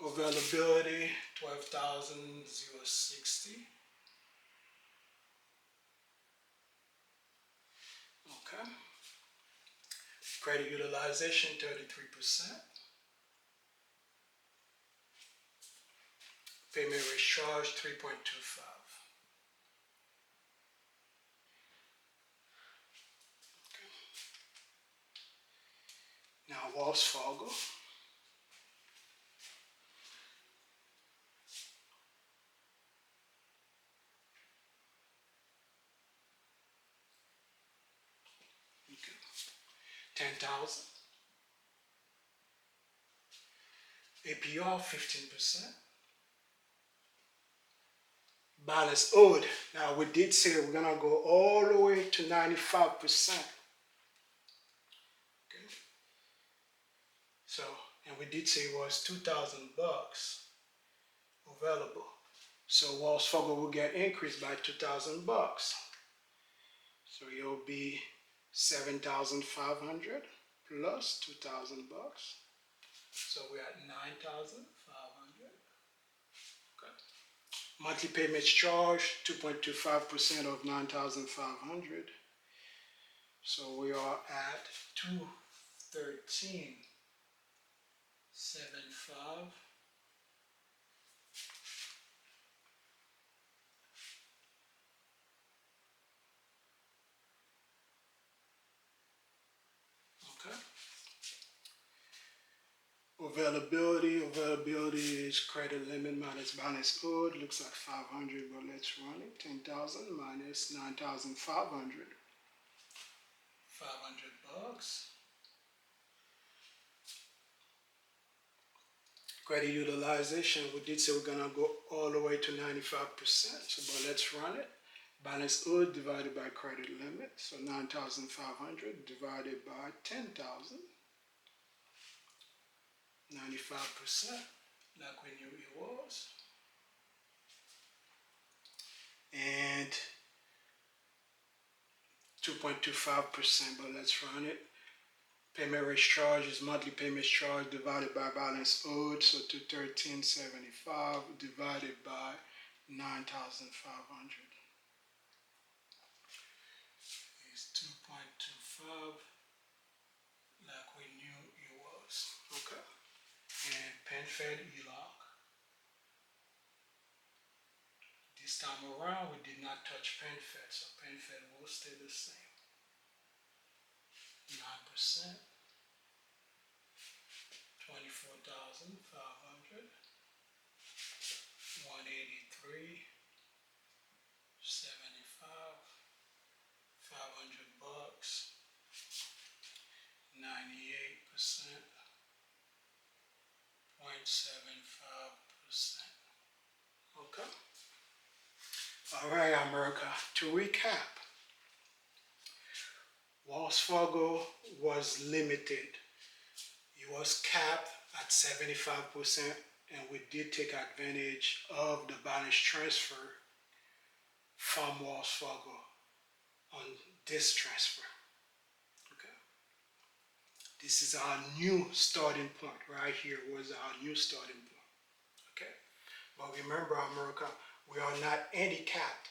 Availability 12,060. Okay. Credit utilization 33%. Payment rate charge 3.25. Now Wells Fargo. Okay. 10,000. APR 15%. Balance owed. Now we did say we're gonna go all the way to 95%. Okay. So, and we did say it was 2,000 bucks available. So Wells Fargo will get increased by 2,000 bucks. So it'll be 7,500 plus 2,000 bucks. So we're at 9,500. Okay. Monthly payments charge 2.25% of 9,500. So we are at 213.75. Okay. Availability is credit limit minus balance owed. Looks like 500, but let's run it. 10,000 minus 9,500. 500 bucks. Credit utilization, we did say we're gonna go all the way to 95%. So, but let's run it. Balance owed divided by credit limit. So 9,500 divided by 10,000. 95%, like we knew it was. And 2.25%, but let's run it. Payment rate charge is monthly payment charge divided by balance owed, so 213.75 divided by 9,500 is 2.25, like we knew it was. Okay. And PenFed ELOC. This time around, we did not touch PenFed, so PenFed will stay the same. 9%, 24,500, 183.75, 500 bucks, 98%, 0.75%. Okay. All right, America. To recap, Wells Fargo was limited. It was capped at 75%, and we did take advantage of the balance transfer from Wells Fargo on this transfer. Okay. This is our new starting point. Right here was our new starting point. Okay. But remember, America, we are not handicapped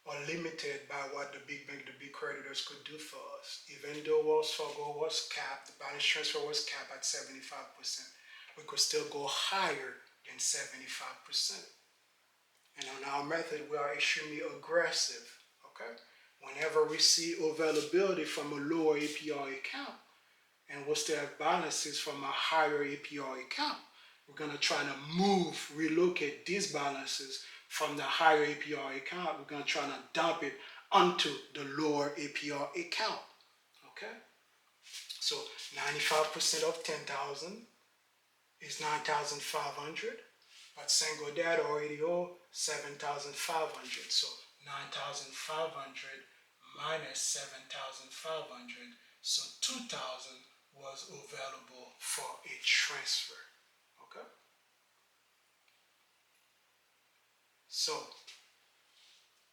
or limited by what the big bank, the big creditors could do for us. Even though Wells Fargo was capped, the balance transfer was capped at 75%, we could still go higher than 75%. And on our method, we are extremely aggressive. Okay? Whenever we see availability from a lower APR account, and we'll still have balances from a higher APR account, we're going to try to relocate these balances from the higher APR account. We're going to try to dump it onto the lower APR account. Okay? So 95% of 10,000 is 9,500. But single dad already owe 7,500. So 9,500 minus 7,500. So 2,000 was available for a transfer. Okay? So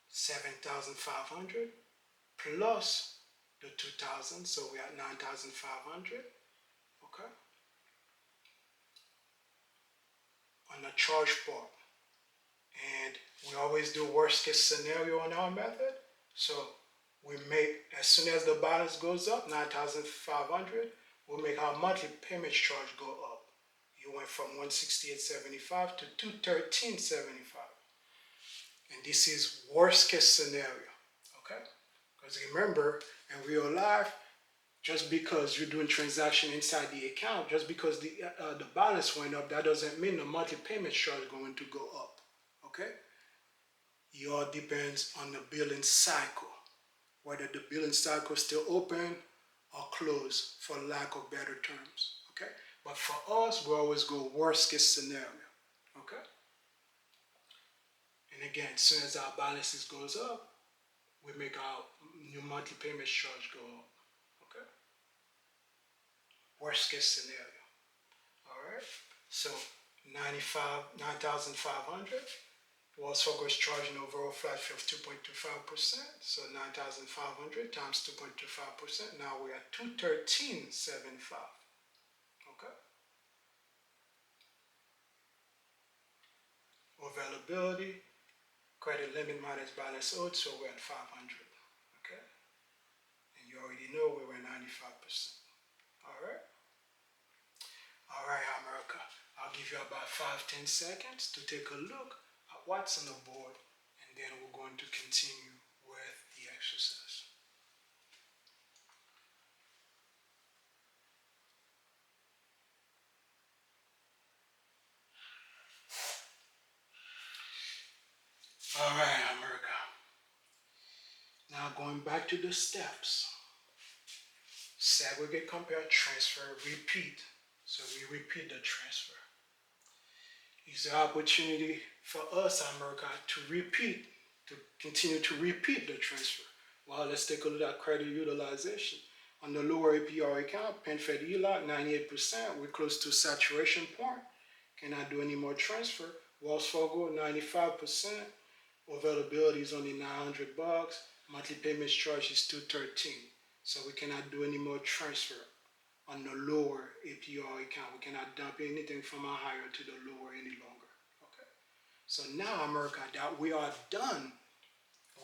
7,500 plus the 2000, so we're at 9,500. Okay. On the charge part. And we always do worst case scenario in our method. So we make, as soon as the balance goes up, 9,500, we'll make our monthly payment charge go up. You went from 168.75 to 213.75. And this is worst case scenario. Okay? Because remember, in real life, just because you're doing transaction inside the account, just because the balance went up, that doesn't mean the monthly payment charge is going to go up. Okay? It all depends on the billing cycle, whether the billing cycle is still open or closed, for lack of better terms. Okay? But for us, we always go worst case scenario. Okay? And again, as soon as our balances goes up, we make our new monthly payment charge go up. Okay? Worst case scenario. Alright? So 9,500. Wells Fargo is charging overall flat fee of 2.25%. So 9,500 times 2.25%. Now we're at 213.75. Okay? Availability, credit limit minus balance owed, so we're at 500. Okay? And you already know we were 95%. Alright? Alright, America. I'll give you about 5-10 seconds to take a look at what's on the board, and then we're going to continue with the exercise. Alright, America. Now going back to the steps. Segregate, compare, transfer, repeat. So we repeat the transfer. Is the opportunity for us, America, to repeat, to continue to repeat the transfer. Well, let's take a look at credit utilization. On the lower APR account, PenFed ELOC, 98%. We're close to saturation point. Cannot do any more transfer. Wells Fargo, 95%. Availability is only $900. Monthly payments charge is $213. So we cannot do any more transfer on the lower APR account. We cannot dump anything from our higher to the lower any longer. Okay. So now, America, that we are done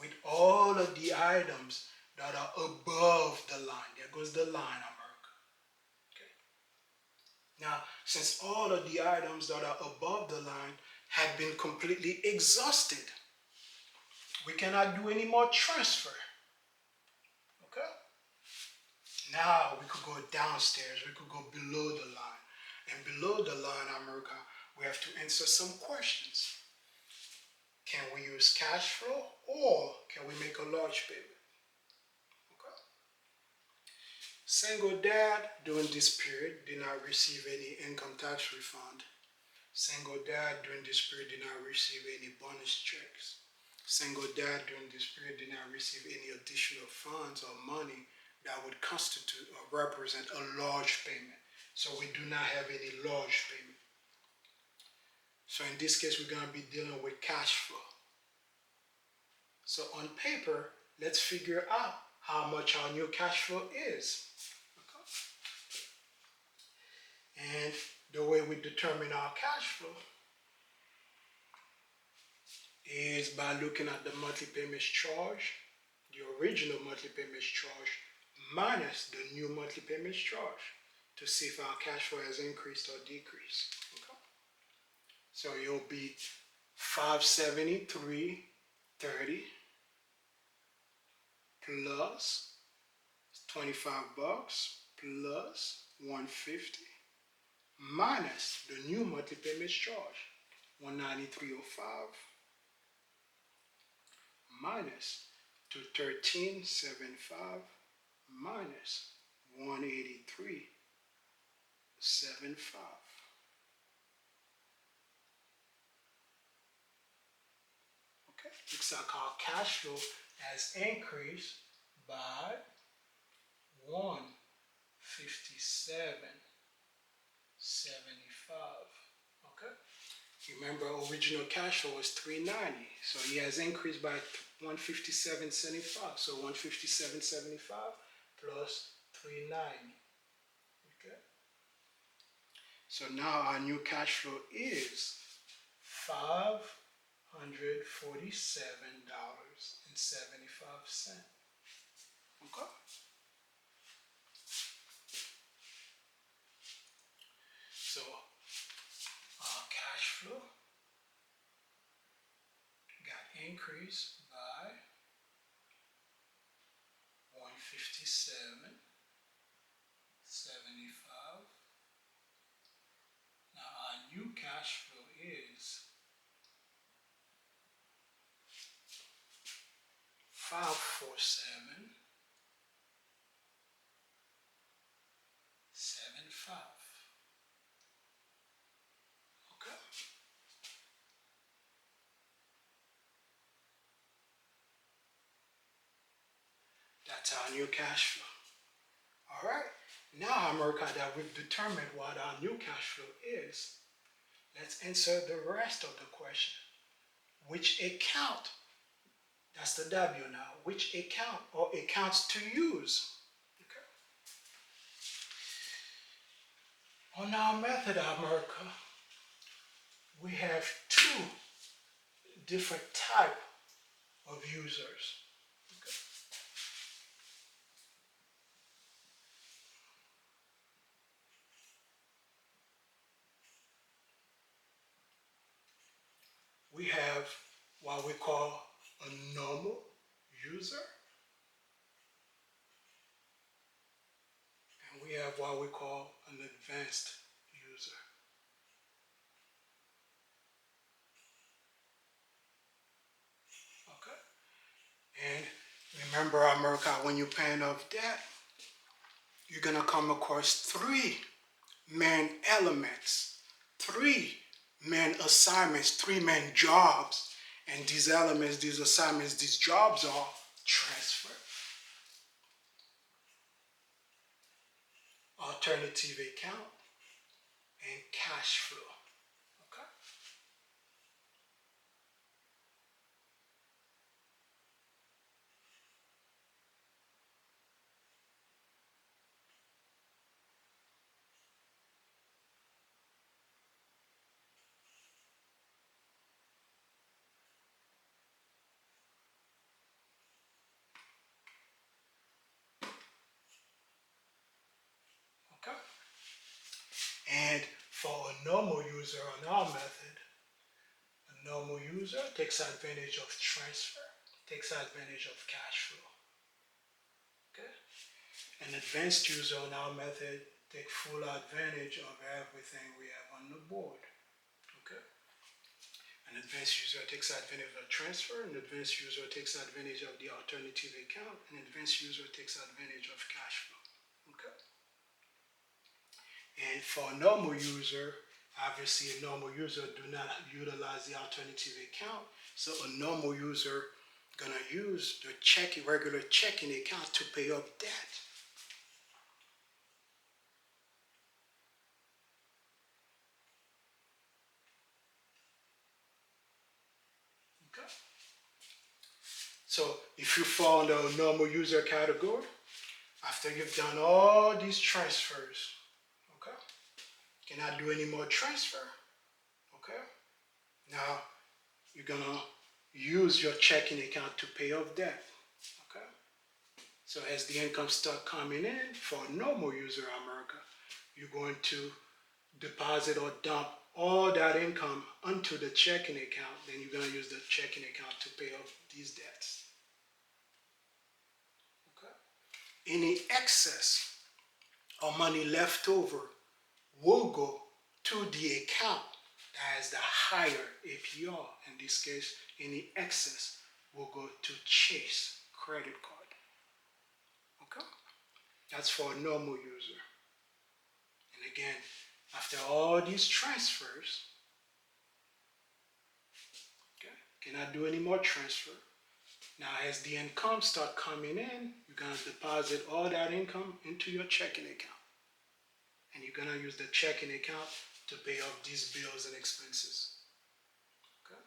with all of the items that are above the line. There goes the line, America. Okay. Now, since all of the items that are above the line have been completely exhausted, we cannot do any more transfer. Okay? Now we could go downstairs, we could go below the line. And below the line, America, we have to answer some questions. Can we use cash flow, or can we make a large payment? Okay. Single dad during this period did not receive any income tax refund. Single dad during this period did not receive any bonus checks. Single dad during this period did not receive any additional funds or money that would constitute or represent a large payment. So we do not have any large payment. So in this case, we're going to be dealing with cash flow. So on paper, let's figure out how much our new cash flow is. Okay. And the way we determine our cash flow is by looking at the monthly payments charge, the original monthly payments charge, minus the new monthly payments charge, to see if our cash flow has increased or decreased. Okay? So it'll be $573.30 plus $25 plus $150 minus the new monthly payments charge, $193.05 minus $213.75 minus $183.75. Okay, looks like our cash flow has increased by $157.75. Okay. Remember, original cash flow was $390, so he has increased by $157.75. So $157.75 plus 390. Okay. So now our new cash flow is $547.75. Okay. So our cash flow got increased by 157.75. Now our new cash flow is 547.75. Okay. That's our new cash flow. All right. Now, America, that we've determined what our new cash flow is, let's answer the rest of the question. Which account? That's the W now. Which account or accounts to use? Okay. On our method, America, we have two different type of users. Okay. We have what we call a normal user, and we have what we call an advanced user. Okay. And remember, America, when you're paying off debt, you're gonna come across three main elements, three main assignments, three main jobs. And these elements, these assignments, these jobs are transfer, alternative account, and cash flow. Okay? Okay? And for a normal user on our method, a normal user takes advantage of transfer, takes advantage of cash flow. Okay? An advanced user on our method takes full advantage of everything we have on the board. Okay? An advanced user takes advantage of transfer, an advanced user takes advantage of the alternative account, an advanced user takes advantage of cash flow. Okay? And for a normal user, obviously a normal user do not utilize the alternative account, so a normal user gonna use the regular checking account to pay up debt. Okay? So if you fall under a normal user category, after you've done all these transfers, okay, cannot do any more transfer, okay? Now you're gonna use your checking account to pay off debt, okay? So as the income start coming in for a normal user in America, you're going to deposit or dump all that income onto the checking account. Then you're going to use the checking account to pay off these debts. Okay? Any excess or money left over will go to the account that has the higher APR. In this case, any excess will go to Chase credit card. Okay? That's for a normal user. And again, after all these transfers, okay, cannot do any more transfer. Now as the income start coming in, you're gonna deposit all that income into your checking account. And you're gonna use the checking account to pay off these bills and expenses. Okay?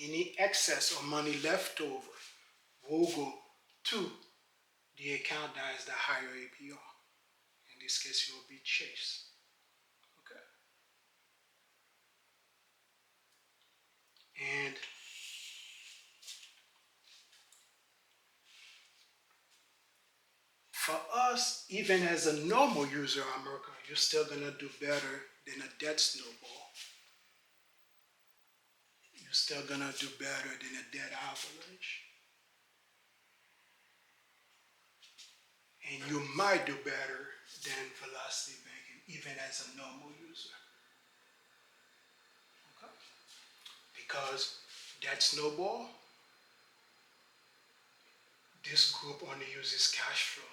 Any excess or money left over will go to the account that has the higher APR. In this case, it will be Chase. Okay. And for us, even as a normal user, America, you're still gonna do better than a debt snowball. You're still gonna do better than a debt avalanche. And you might do better than velocity banking, even as a normal user. Okay? Because that snowball, this group only uses cash flow.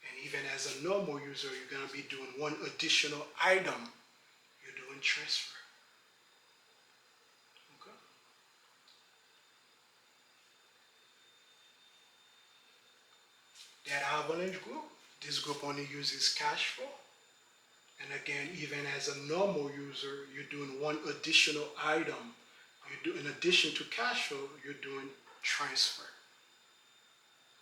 And even as a normal user, you're going to be doing one additional item. You're doing transfer. Okay? That avalanche group, this group only uses cash flow. And again, even as a normal user, you're doing one additional item. You do, in addition to cash flow, you're doing transfer.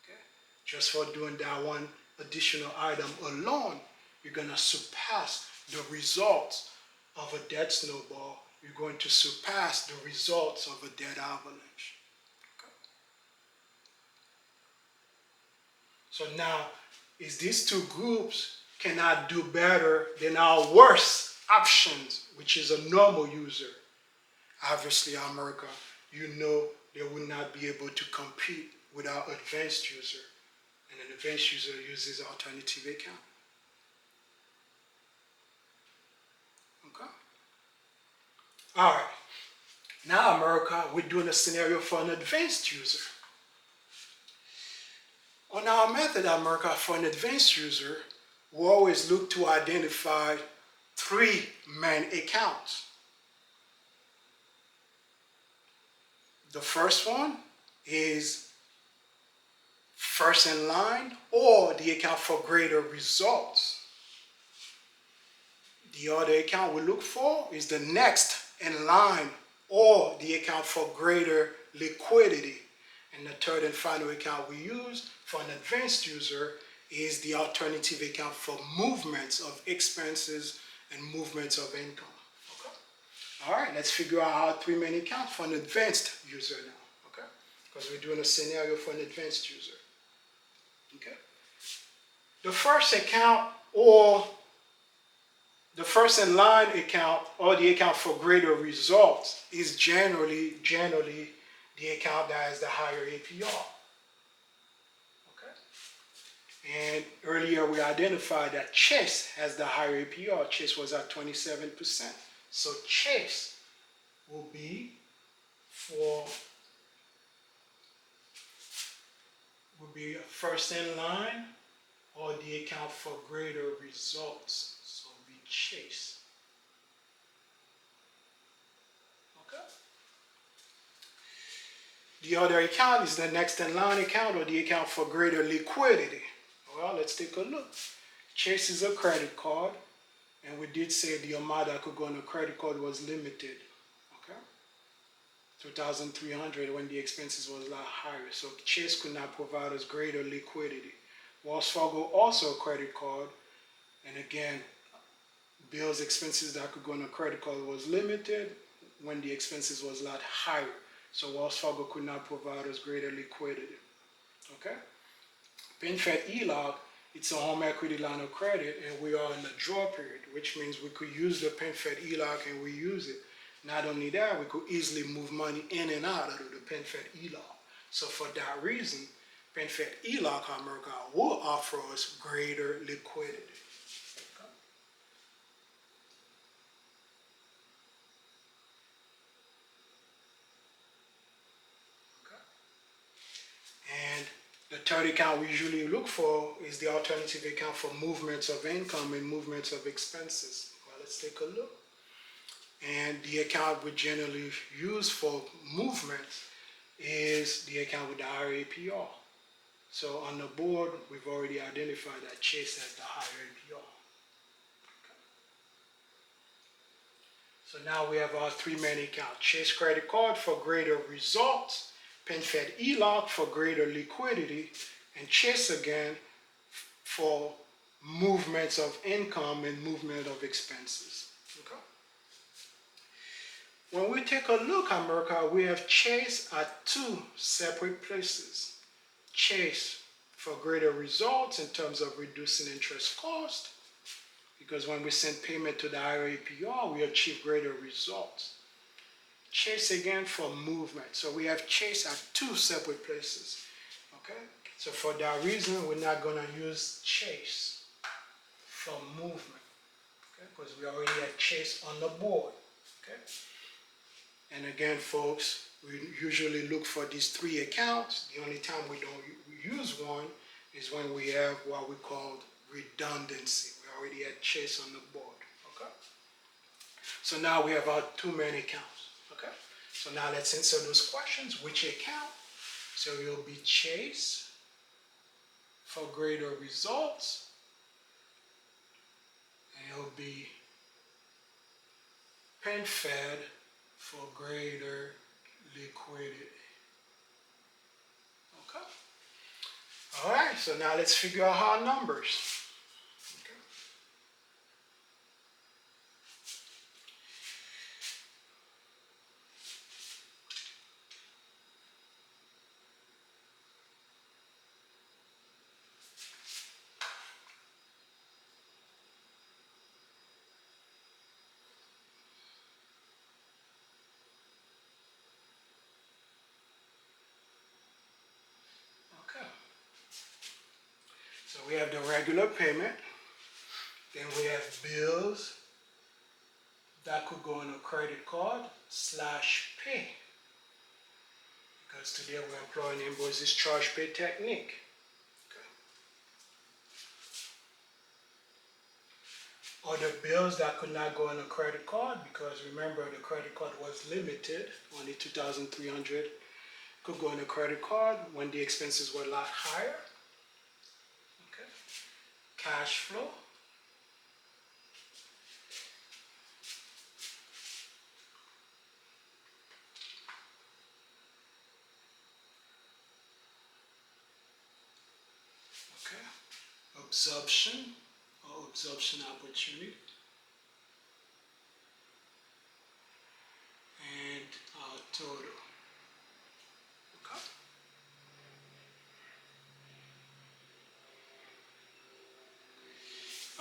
Okay? Just for doing that one additional item alone, you're going to surpass the results of a debt snowball. You're going to surpass the results of a debt avalanche. Okay? So now, is these two groups cannot do better than our worst options, which is a normal user. Obviously, America, you know they will not be able to compete with our advanced user. And an advanced user uses alternative account. Okay? All right. Now, America, we're doing a scenario for an advanced user. On our method, America, for an advanced user, we always look to identify three main accounts. The first one is first in line or the account for greater results. The other account we look for is the next in line or the account for greater liquidity. And the third and final account we use for an advanced user is the alternative account for movements of expenses and movements of income. Okay? All right, let's figure out our three main accounts for an advanced user now. Okay? Because we're doing a scenario for an advanced user. Okay? The first account or the first in line account or the account for greater results is generally the account that has the higher APR. Okay? And earlier we identified that Chase has the higher APR. Chase was at 27%. So Chase will be first in line or the account for greater results. So it will be Chase. Okay? The other account is the next in line account or the account for greater liquidity. Well, let's take a look. Chase is a credit card, and we did say the amount that could go on a credit card was limited. Okay? 2,300 when the expenses was a lot higher. So Chase could not provide us greater liquidity. Wells Fargo also a credit card, and again, bills expenses that could go on a credit card was limited when the expenses was a lot higher. So Wells Fargo could not provide us greater liquidity. Okay? PenFed ELOC, it's a home equity line of credit, and we are in the draw period, which means we could use the PenFed ELOC and we use it. Not only that, we could easily move money in and out of the PenFed ELOC. So for that reason, PenFed ELOC America will offer us greater liquidity. And the third account we usually look for is the alternative account for movements of income and movements of expenses. Well, let's take a look. And the account we generally use for movements is the account with the higher APR. So on the board, we've already identified that Chase has the higher APR. Okay. So now we have our three main accounts. Chase credit card for greater results, PenFed ELOC for greater liquidity, and Chase again for movements of income and movement of expenses. Okay? When we take a look at America, we have Chase at two separate places. Chase for greater results in terms of reducing interest cost, because when we send payment to the higher APR, we achieve greater results. Chase again for movement. So we have Chase at two separate places. Okay? So for that reason, we're not going to use Chase for movement. Okay? Because we already have Chase on the board. Okay? And again, folks, we usually look for these three accounts. The only time we don't use one is when we have what we call redundancy. We already had Chase on the board. Okay? So now we have our two main accounts. Okay? So now let's answer those questions. Which account? So it will be Chase for greater results, and it will be PenFed for greater liquidity. Okay? All right, so now let's figure out our numbers. Okay. Okay. So we have the regular payment, then we have bills that could go on a credit card / pay. Because today we're employing Ambroise's charge pay technique. Okay. Or the bills that could not go on a credit card, because remember the credit card was limited, only 2,300 could go on a credit card when the expenses were a lot higher. Okay. Cash flow. Okay. Absorption or absorption opportunity. And our total. Okay.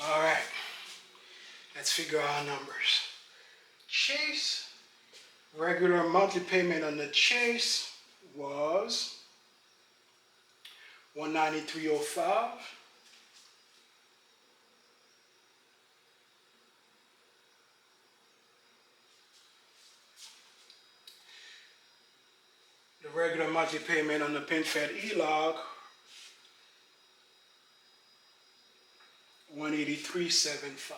All right. Let's figure out our numbers. Chase, regular monthly payment on the Chase was $193.05. The regular monthly payment on the PenFed E-Log, $183.75.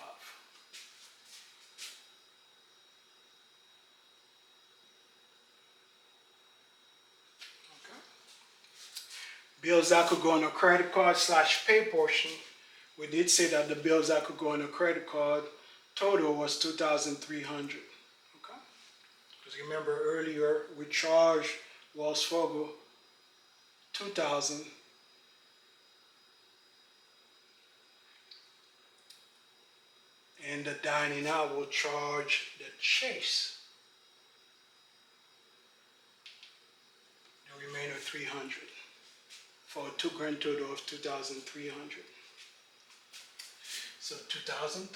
Okay. Bills that could go on a credit card / pay portion, we did say that the bills that could go on a credit card total was $2,300. Okay. Because remember earlier we charged Wells Fargo $2,000. And the dining out will charge the Chase the remainder $300 for a grand total of $2,300. So $2,300.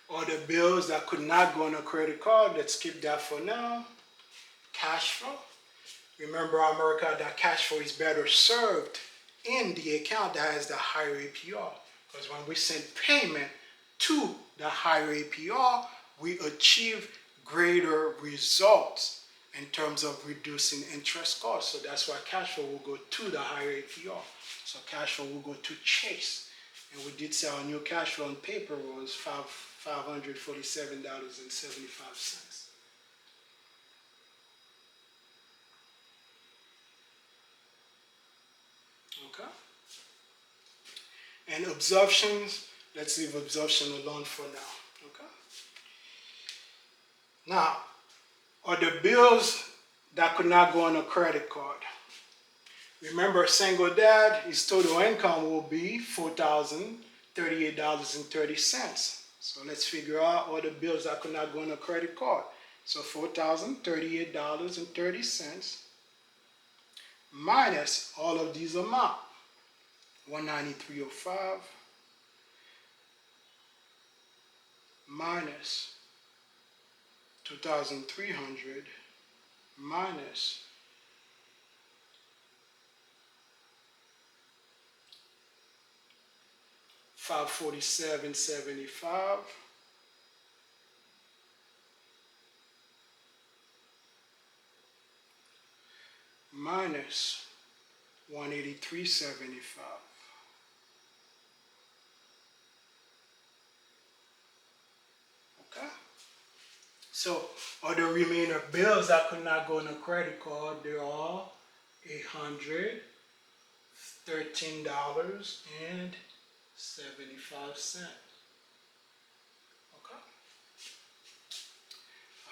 Or the bills that could not go on a credit card, let's keep that for now. Cash flow. Remember, America, that cash flow is better served in the account that has the higher APR. Because when we send payment to the higher APR, we achieve greater results in terms of reducing interest costs. So that's why cash flow will go to the higher APR. So cash flow will go to Chase. And we did say our new cash flow on paper was $547.75. Okay? And absorptions, let's leave absorption alone for now. Okay? Now, are the bills that could not go on a credit card. Remember, single dad, his total income will be $4,038.30. So let's figure out all the bills that could not go on a credit card. So $4,038.30 minus all of these amounts. 193.05 minus 2,300 minus 547.75 minus 183.75. Okay? So, all the remainder bills that could not go on a credit card, they're all $813.75. Okay?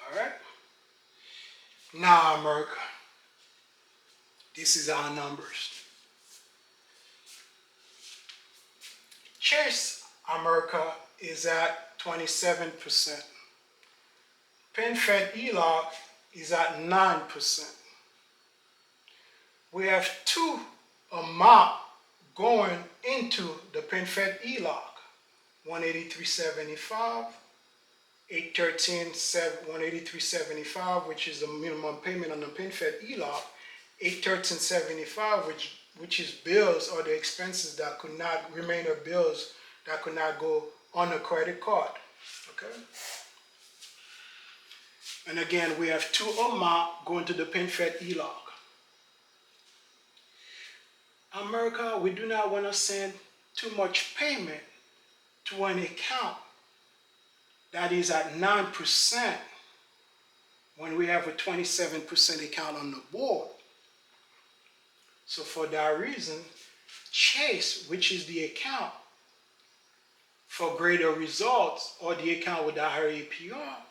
All right? Now, America, this is our numbers. Chase America is at 27%. PenFed ELOC is at 9%. We have two amount going into the PenFed ELOC. 183.75, 183.75, which is the minimum payment on the PenFed ELOC. 813.75, which is bills or the expenses that could not, remainder bills that could not go on a credit card. Okay? And again, we have two amount going to the PenFed ELOC. America, we do not want to send too much payment to an account that is at 9% when we have a 27% account on the board. So for that reason, Chase, which is the account for greater results or the account with the higher APR,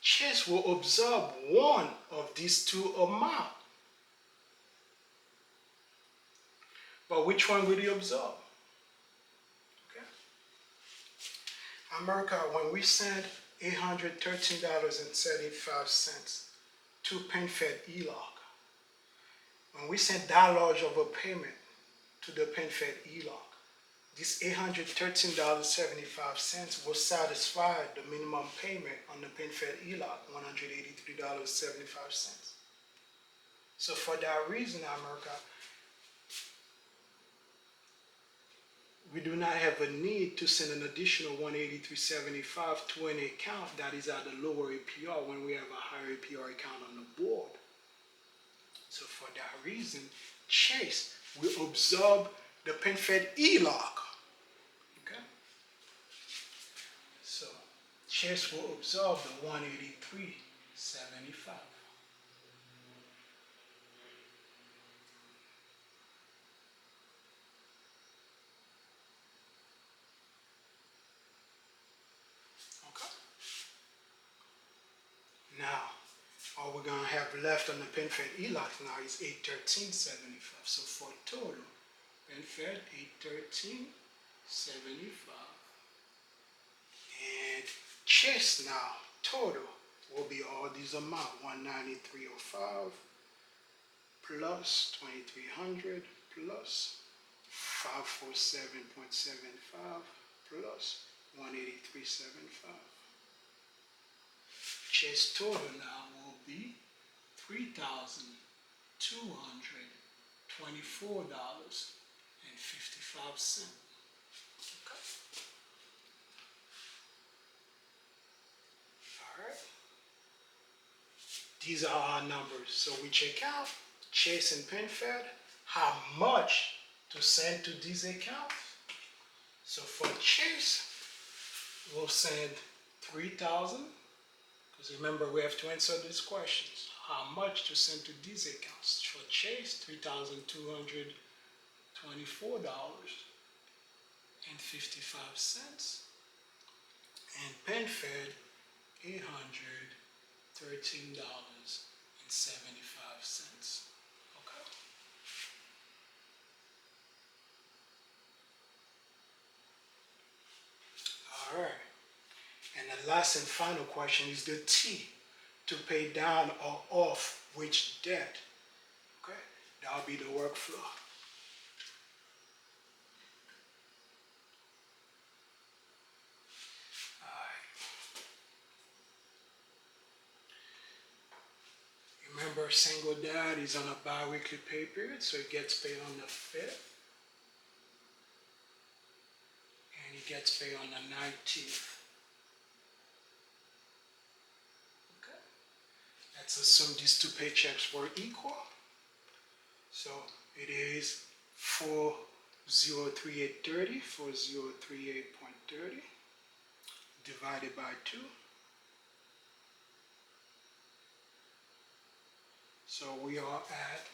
Chase will absorb one of these two amounts. But which one will he absorb? Okay. America, when we send $813.75 to PenFed ELOC, when we send that large of a payment to the PenFed ELOC, this $813.75 will satisfy the minimum payment on the PenFed ELOC, $183.75. So for that reason, America, we do not have a need to send an additional $183.75 to an account that is at a lower APR when we have a higher APR account on the board. So for that reason, Chase will absorb the PenFed ELOC. Okay? So Chase will absorb the $183.75. Now, all we're going to have left on the PenFed ELOC now is $813.75. So for total, PenFed $813.75. And Chase now, total, will be all these amounts. $193.05 plus $2,300 plus $547.75 plus $183.75. Chase total now will be $3,224.55. Okay. All right. These are our numbers. So we check out Chase and PenFed, how much to send to these accounts. So for Chase, we'll send $3,000. Because remember, we have to answer these questions. How much to send to these accounts? For Chase, $3,224.55. And PenFed, $813.75. Okay. All right. And the last and final question is the T, to pay down or off which debt. Okay. That'll be the workflow. Remember, single dad is on a bi-weekly pay period, so he gets paid on the 5th, and he gets paid on the 19th. Okay. Let's assume these two paychecks were equal. So it is 4,038.30, 4,038.30 divided by 2. So we are at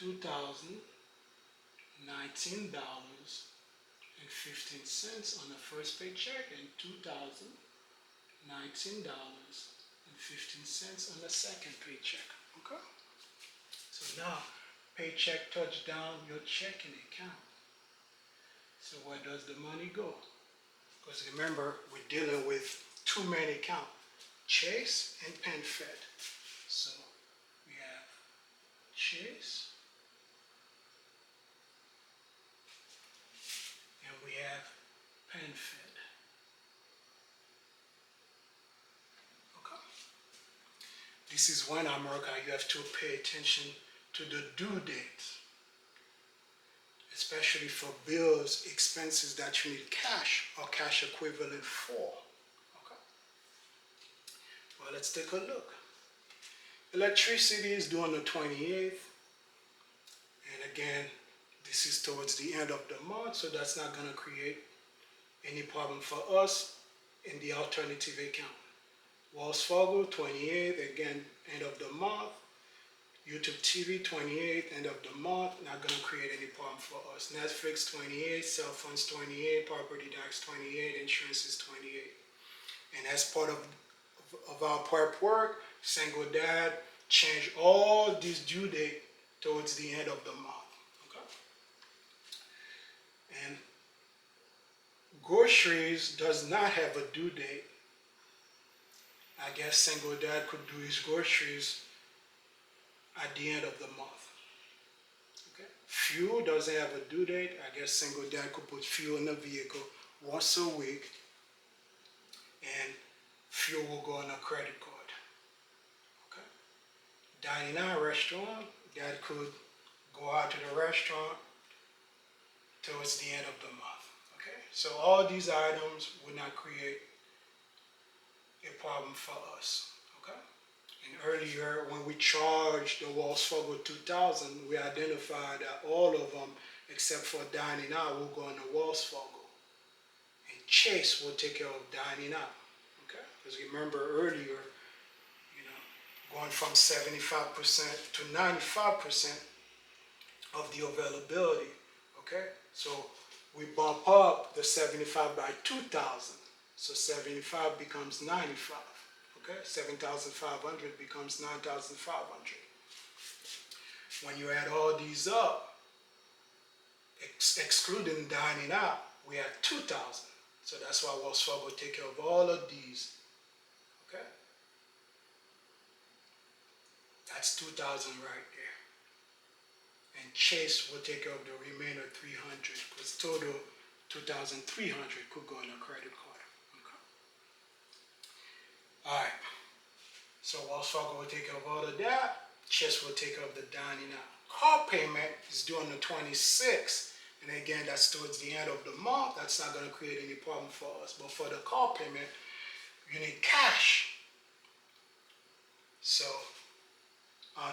$2,019.15 on the first paycheck and $2,019.15 on the second paycheck. Okay? So now, paycheck touchdown your checking account. So where does the money go? Because remember, we're dealing with two main accounts, Chase and PenFed. So we have Chase and we have PenFed. Okay. This is when America you have to pay attention to the due date, especially for bills, expenses that you need cash or cash equivalent for. Okay. Well, let's take a look. Electricity is due on the 28th, and again, this is towards the end of the month, so that's not going to create any problem for us in the alternative account. Wells Fargo, 28th, again, end of the month. YouTube TV, 28th, end of the month, not going to create any problem for us. Netflix, 28th, cell phones, 28th, property tax, 28th, insurance is 28th. And as part of our prep work, single dad, change all these due date towards the end of the month. Okay? And groceries does not have a due date. I guess single dad could do his groceries at the end of the month. Okay? Fuel doesn't have a due date. I guess single dad could put fuel in the vehicle once a week, and fuel will go on a credit card. Okay? Dining out restaurant, dad could go out to the restaurant towards the end of the month. Okay? So all these items would not create a problem for us. Okay? And earlier, when we charged the Wells Fargo 2000, we identified that all of them, except for dining out, will go on the Wells Fargo. And Chase will take care of dining out. Okay? Because remember earlier, going from 75% to 95% of the availability. Okay? So we bump up the 75 by 2,000. So 75 becomes 95. Okay? 7,500 becomes 9,500. When you add all these up, excluding dining out, we have 2,000. So that's why Wells Fargo take care of all of these. Okay? That's 2,000 right there. And Chase will take care of the remainder 300, because total 2,300 could go on a credit card. Okay? All right. So Wells Fargo will take care of all of that. Chase will take care of the dining out. Car payment is due on the 26th. And again, that's towards the end of the month. That's not going to create any problem for us. But for the car payment, you need cash. So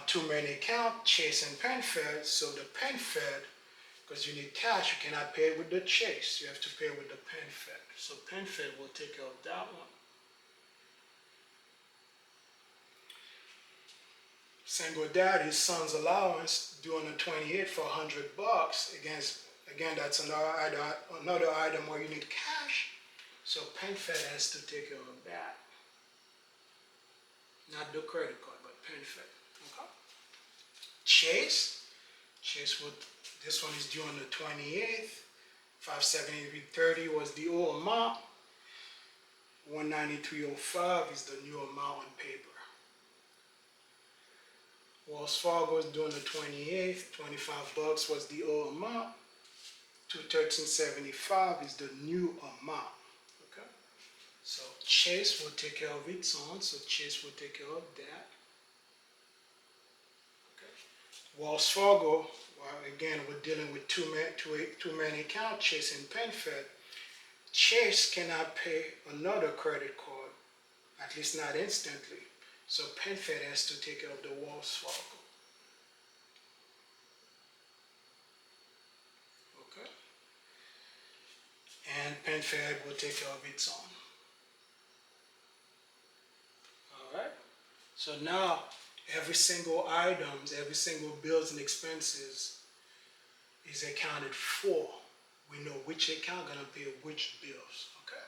two main account, Chase and PenFed. So the PenFed, because you need cash, you cannot pay it with the Chase. You have to pay with the PenFed. So PenFed will take care of that one. Single dad, his son's allowance due on the 28th for $100. Again, that's another item where you need cash. So PenFed has to take care of that. Not the credit card, but PenFed. Okay. Chase would, this one is due on the 28th. 573.30 was the old amount. 193.05 is the new amount on paper. Wells Fargo is due on the 28th. 25 bucks was the old amount. 213.75 is the new amount. Okay. So Chase will take care of its own. So Chase will take care of that. Wells Fargo, well, again, we're dealing with two main accounts, Chase and PenFed. Chase cannot pay another credit card, at least not instantly. So PenFed has to take care of the Wells Fargo. Okay? And PenFed will take care of its own. Alright? So now, every single items, every single bills and expenses is accounted for. We know which account gonna pay which bills, okay?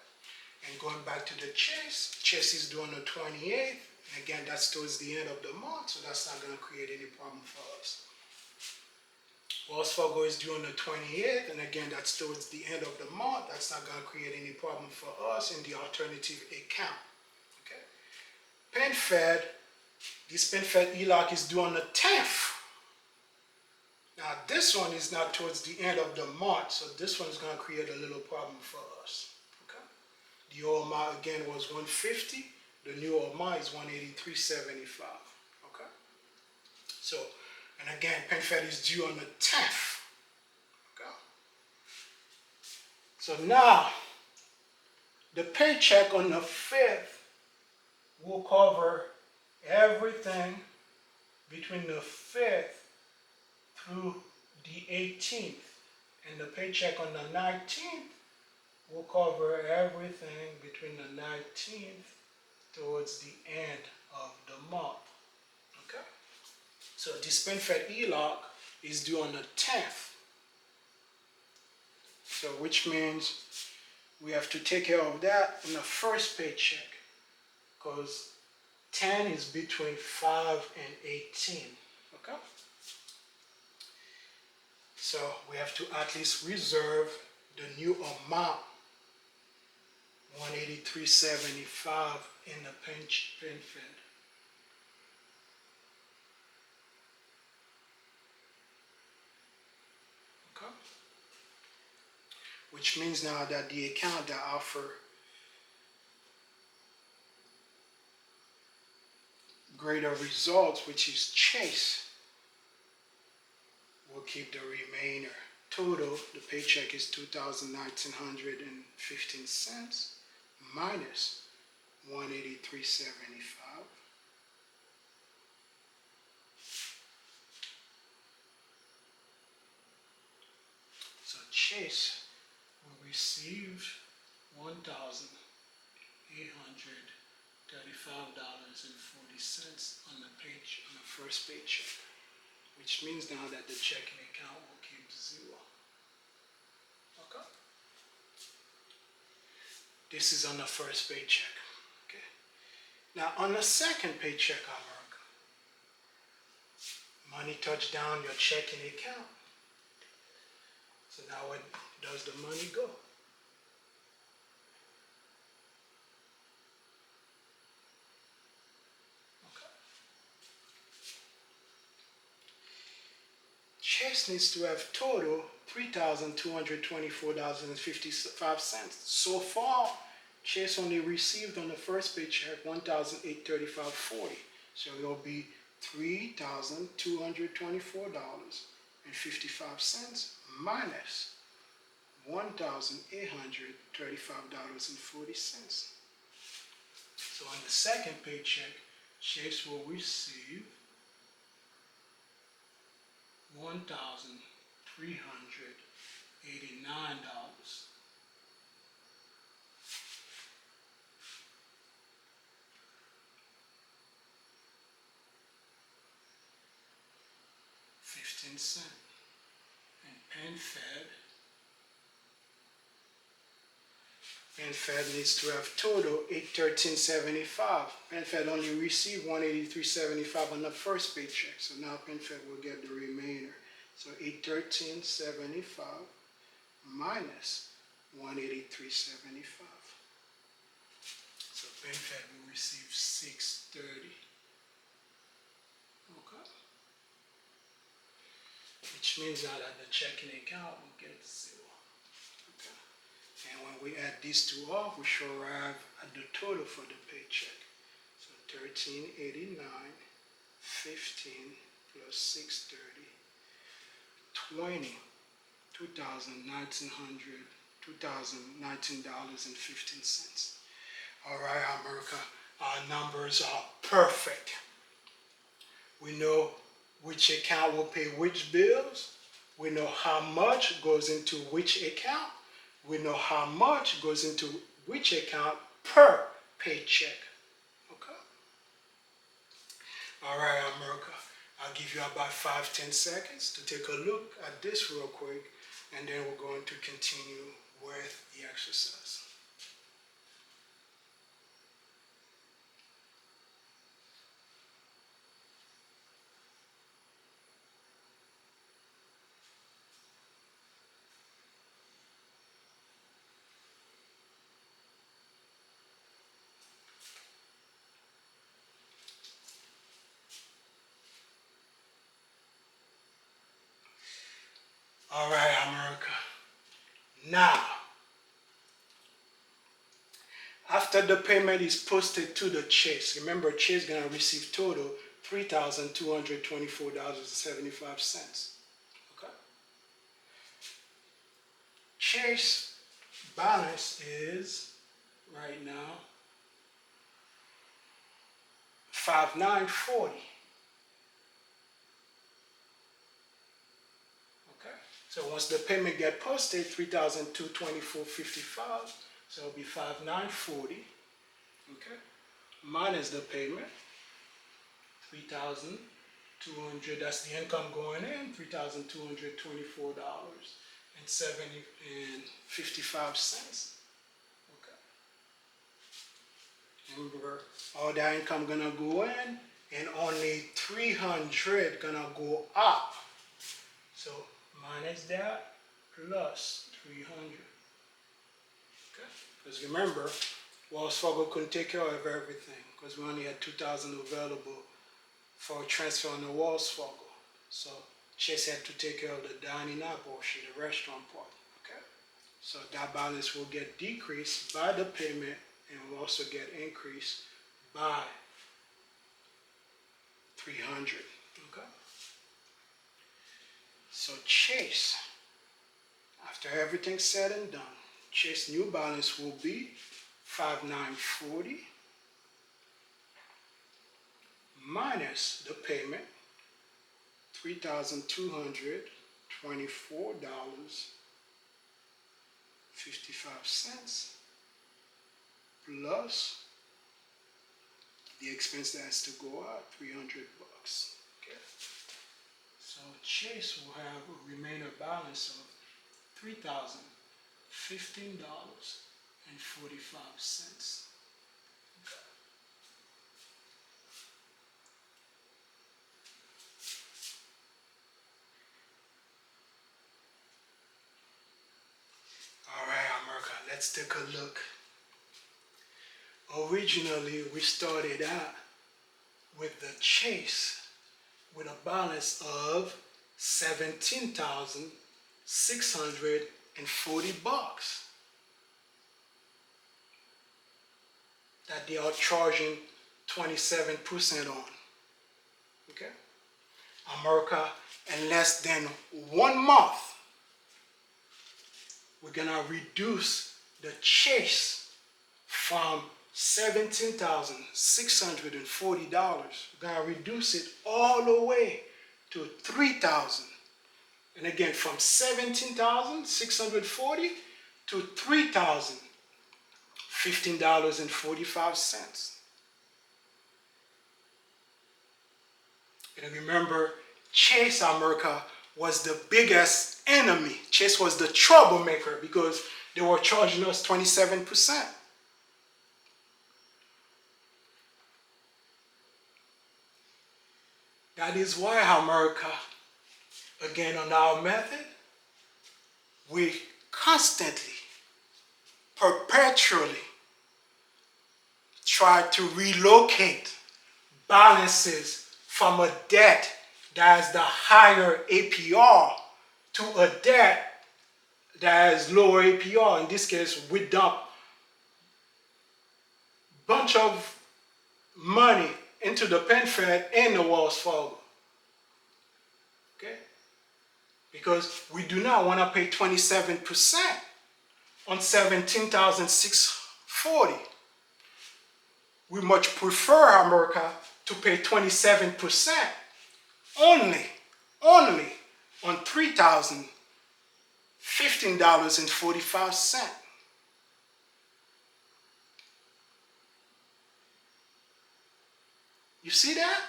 And going back to the Chase is due on the 28th. And again, that's towards the end of the month, so that's not gonna create any problem for us. Wells Fargo is due on the 28th, and again, that's towards the end of the month. That's not gonna create any problem for us in the alternative account, okay? PenFed, this PenFed ELOC is due on the 10th. Now this one is not towards the end of the month, so this one is going to create a little problem for us. Okay? The old amount again was 150. The new amount is 183.75. Okay? So, and again, PenFed is due on the 10th. Okay? So now, the paycheck on the 5th will cover everything between the 5th through the 18th, and the paycheck on the 19th will cover everything between the 19th towards the end of the month. Okay? So this PenFed ELOC is due on the 10th. So which means we have to take care of that in the first paycheck, because 10 is between 5 and 18. Okay? So we have to at least reserve the new amount, 183.75 in the PenFed. Okay? Which means now that the account that offer greater results, which is Chase, will keep the remainder. Total, the paycheck is $2,1915 minus 183.75. So Chase will receive $1,835.40 on the first paycheck, which means now that the checking account will keep zero. Okay? This is on the first paycheck. Okay? Now on the second paycheck, however, money touched down your checking account. So now where does the money go? Chase needs to have total $3,224.55. So far, Chase only received on the first paycheck $1,835.40. So it'll be $3,224.55 minus $1,835.40. So on the second paycheck, Chase will receive $1,389. $0.15. And PenFed PenFed needs to have total 813.75. PenFed only received 183.75 on the first paycheck, so now PenFed will get the remainder. So 813.75 minus 183.75. So PenFed will receive 630. Okay. Which means that the checking account will get 0. Okay. And when we add these two up, we should arrive at the total for the paycheck. So 1389.15 plus 630, 20, $2,019.15. All right, America, our numbers are perfect. We know which account will pay which bills. We know how much goes into which account. We know how much goes into which account per paycheck. Okay? All right, America. I'll give you about 5-10 seconds to take a look at this real quick, and then we're going to continue with the exercise. All right, America. Now, after the payment is posted to the Chase, remember Chase is going to receive total $3,224.75. Okay? Chase balance is right now 5,940. Okay? So once the payment get posted, 3,224.55, so it'll be 5,940. Okay? Minus the payment, 3,200, that's the income going in, $3,224.55. Okay. Remember, all that income gonna go in, and only 300 gonna go up. So minus that plus 300. Okay. Because remember, Wells Fargo couldn't take care of everything because we only had 2,000 available for transfer on the Wells Fargo. So Chase had to take care of the dining out portion, the restaurant part. Okay. So that balance will get decreased by the payment and will also get increased by 300. Okay. So Chase, after everything's said and done, Chase new balance will be 5,940 minus the payment, $3,224.55 plus the expense that has to go out, $300. Okay. So Chase will have a remainder balance of $3,015.45. All right, America, let's take a look. Originally, we started out with the Chase with a balance of $17,640 that they are charging 27% on. Okay? America, in less than 1 month, we're gonna reduce the Chase from $17,640. We're gonna reduce it all the way to $3,000. And again, from $17,640 to $3,015.45. And remember, Chase America was the biggest enemy. Chase was the troublemaker because they were charging us 27%. That is why America, again on our method, we constantly, perpetually try to relocate balances from a debt that has the higher APR to a debt that has lower APR. In this case, we dump a bunch of money into the PenFed and the Wells Fargo. Okay? Because we do not want to pay 27% on $17,640. We much prefer America to pay 27% only on $3,015.45. You see that?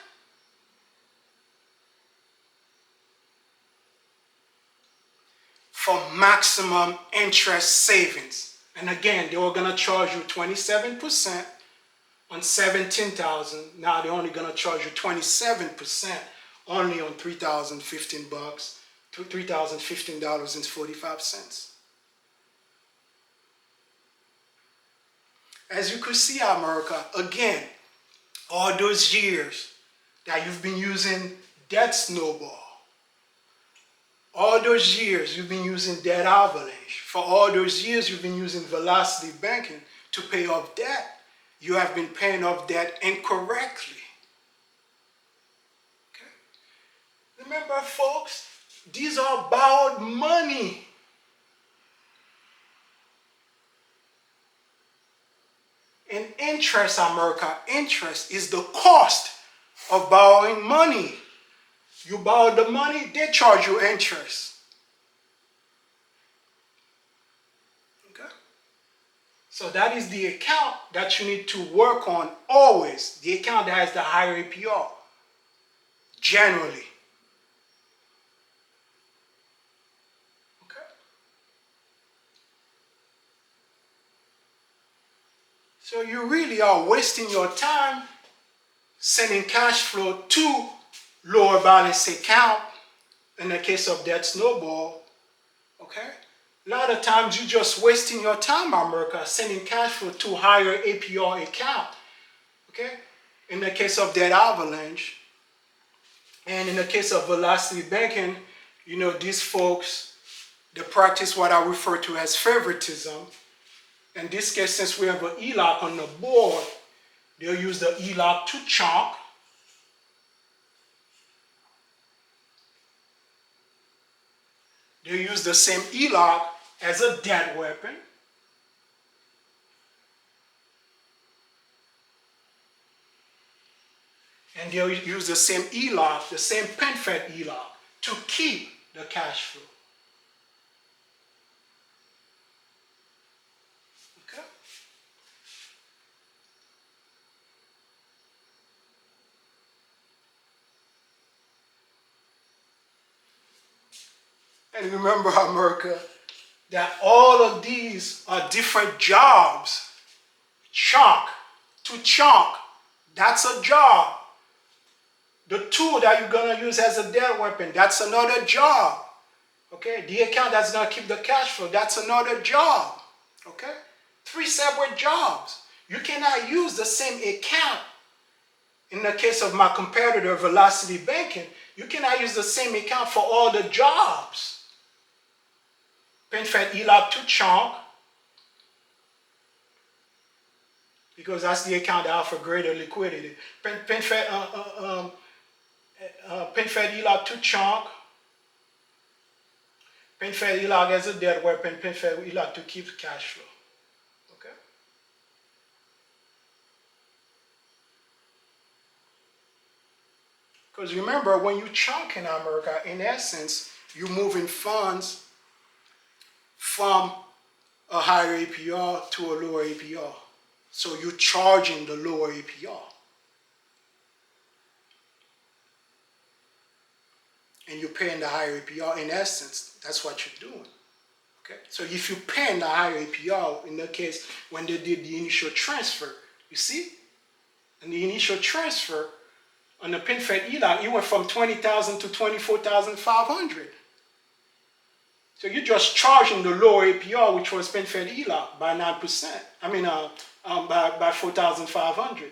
For maximum interest savings. And again, they were going to charge you 27% on 17,000. Now they're only going to charge you 27% only on $3,015, $3,015.45. As you could see, America, again, all those years that you've been using debt snowball, all those years you've been using debt avalanche, for all those years you've been using velocity banking to pay off debt, you have been paying off debt incorrectly. Okay? Remember, folks, these are borrowed money. And interest, America, interest is the cost of borrowing money. You borrow the money, they charge you interest. Okay? So that is the account that you need to work on always. The account that has the higher APR, generally. Okay? So you really are wasting your time sending cash flow to lower balance account in the case of debt snowball. Okay? A lot of times you're just wasting your time, America, sending cash flow to higher APR account. Okay? In the case of debt avalanche, and in the case of velocity banking, you know, these folks, they practice what I refer to as favoritism. In this case, since we have an ELOC on the board, they'll use the ELOC to chunk. They use the same ELOC as a debt weapon. And they'll use the same ELOC, the same PenFed ELOC, to keep the cash flow. Okay? And remember, America, that all of these are different jobs. Chunk, to chunk, that's a job. The tool that you're going to use as a debt weapon, that's another job. Okay? The account that's going to keep the cash flow, that's another job. Okay? 3 separate jobs. You cannot use the same account. In the case of my competitor, Velocity Banking, you cannot use the same account for all the jobs. PenFed ELOC to chunk, because that's the account that offers greater liquidity. PenFed ELOC to chunk, PenFed ELOC as a debt weapon, PenFed ELOC to keep cash flow. Okay? Because remember, when you chunk in America, in essence, you're moving funds from a higher APR to a lower APR. So you're charging the lower APR. And you're paying the higher APR in essence. That's what you're doing. Okay, so if you pay the higher APR, in that case, when they did the initial transfer, you see, and the initial transfer on the PinFed ELOC, it went from 20,000 to 24,500. So you're just charging the lower APR, which was PinFed ELOC, by 9%. I mean, by 4,500.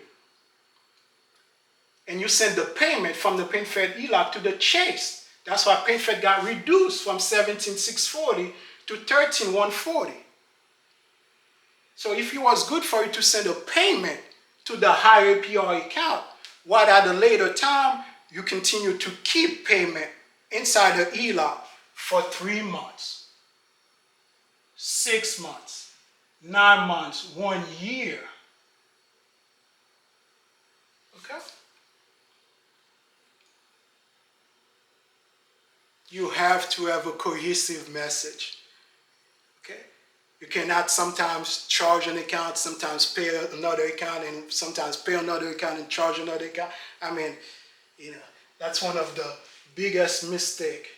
And you send the payment from the PinFed ELOC to the Chase. That's why PinFed got reduced from 17,640 to 13,140. So if it was good for you to send a payment to the higher APR account, while at a later time, you continue to keep payment inside the ELOC for 3 months, 6 months, 9 months, 1 year. Okay? You have to have a cohesive message. Okay? You cannot sometimes charge an account, sometimes pay another account, and sometimes pay another account and charge another account. I mean, that's one of the biggest mistakes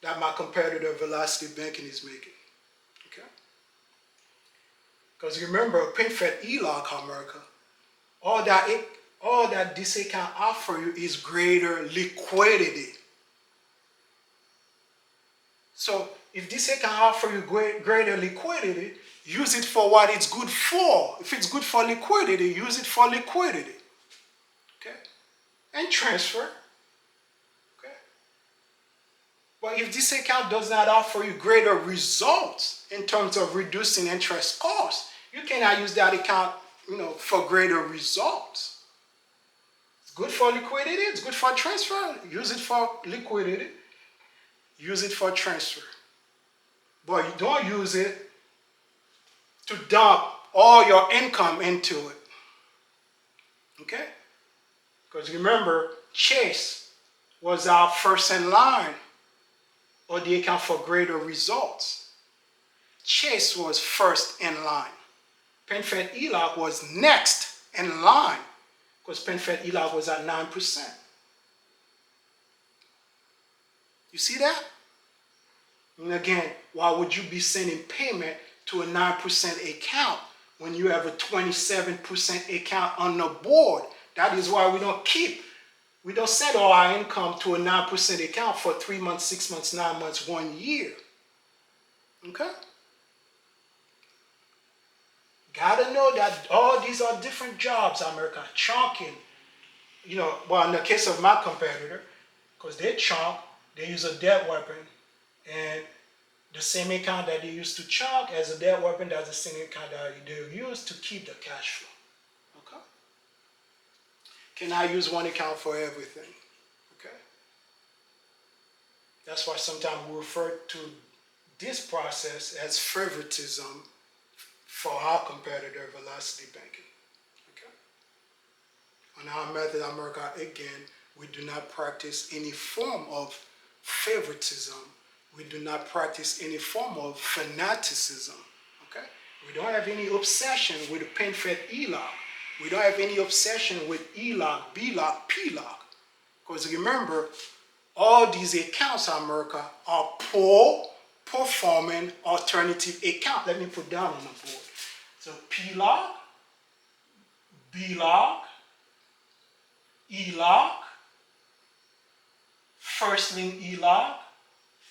that my competitor Velocity Banking is making. Okay? Because remember, PinFed ELOC, America, all that this account offers you is greater liquidity. So if this account offers you greater liquidity, use it for what it's good for. If it's good for liquidity, use it for liquidity. Okay? And transfer. Okay? But if this account does not offer you greater results in terms of reducing interest costs, you cannot use that account, for greater results. It's good for liquidity, it's good for transfer. Use it for liquidity. Use it for transfer. But you don't use it to dump all your income into it. Okay? Because remember, Chase was our first in line or the account for greater results. Chase was first in line. PinFed ELOC was next in line because PinFed ELOC was at 9%. You see that? And again, why would you be sending payment to a 9% account when you have a 27% account on the board? That is why we don't send all our income to a 9% account for 3 months, 6 months, 9 months, 1 year. Okay? Gotta know that all these are different jobs, America. Chunking, well, in the case of my competitor, because they chunk, they use a debt weapon, and the same account that they use to chunk as a debt weapon, that's the same account that they use to keep the cash flow. Okay? Can I use one account for everything? Okay? That's why sometimes we refer to this process as favoritism for our competitor, Velocity Banking. Okay? On our method, America, again, we do not practice any form of favoritism. We do not practice any form of fanaticism. Okay? We don't have any obsession with the PinFed ELOC. We don't have any obsession with ELOC, BLOC, PLOC. Because remember, all these accounts, America, are poor performing alternative account. Let me put down on the board. So PLOC, BLOC, ELOC, first lien ELOC,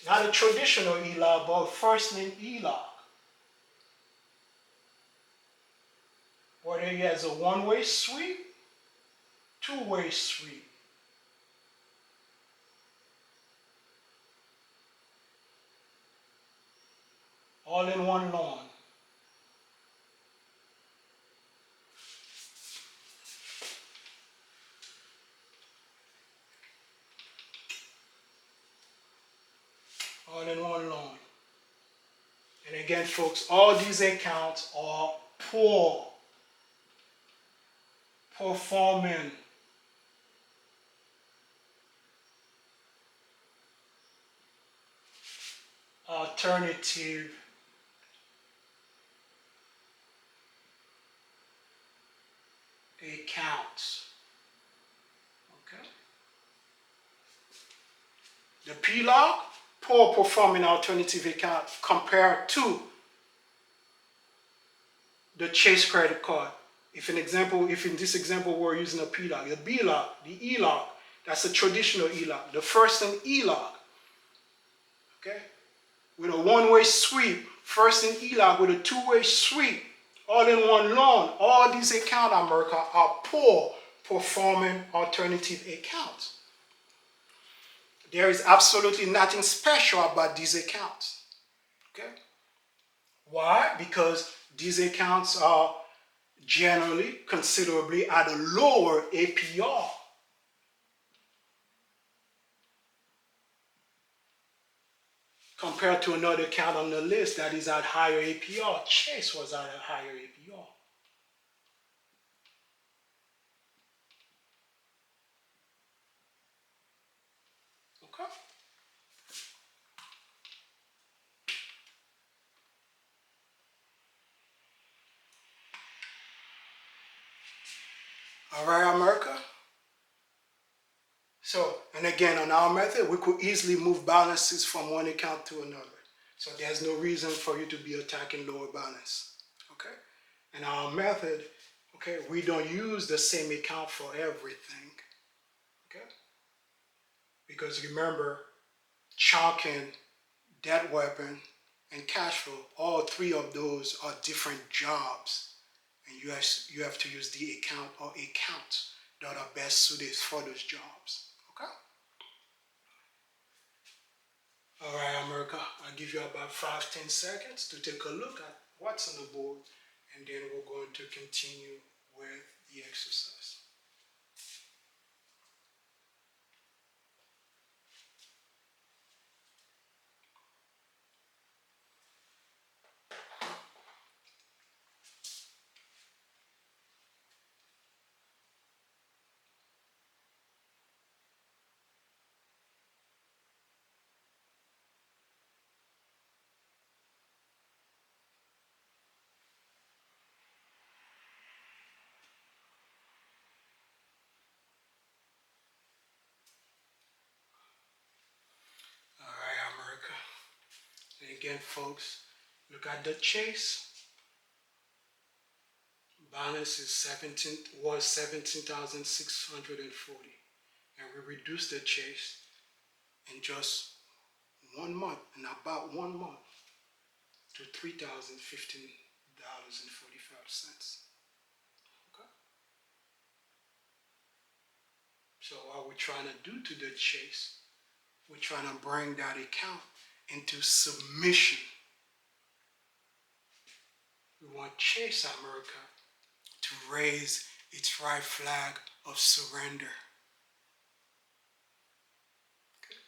not a traditional ELOC, but first lien ELOC. Whether he has a one-way sweep, two-way sweep. All in one loan. All in one loan. And again, folks, all these accounts are poor performing alternative accounts. Okay? The PLOC, poor performing alternative account compared to the Chase credit card. If in this example we're using a PLOC, the BLOC, the ELOC, that's a traditional ELOC, the first in ELOC, okay? With a one-way sweep, first in ELOC with a two-way sweep, all in one loan. All these accounts, America, are poor performing alternative accounts. There is absolutely nothing special about these accounts, okay? Why? Because these accounts are generally considerably at a lower APR. Compared to another account on the list that is at higher APR. Chase was at a higher APR. Okay? All right, America? So, and again, on our method, we could easily move balances from one account to another. So there's no reason for you to be attacking lower balance. Okay? And our method, okay, we don't use the same account for everything. Okay? Because remember, chunking, debt weapon, and cash flow, all three of those are different jobs. And you have to use the account or accounts that are best suited for those jobs. Okay? All right, America, I'll give you about 5-10 seconds to take a look at what's on the board, and then we're going to continue with the exercise. All right, America. And again, folks, look at the Chase. Balance is 17,640, and we reduced the Chase in just 1 month, in about 1 month, to $3,015.45. Okay. So what we're trying to do to the Chase, we're trying to bring that account into submission. We want Chase America to raise its right flag of surrender. Okay.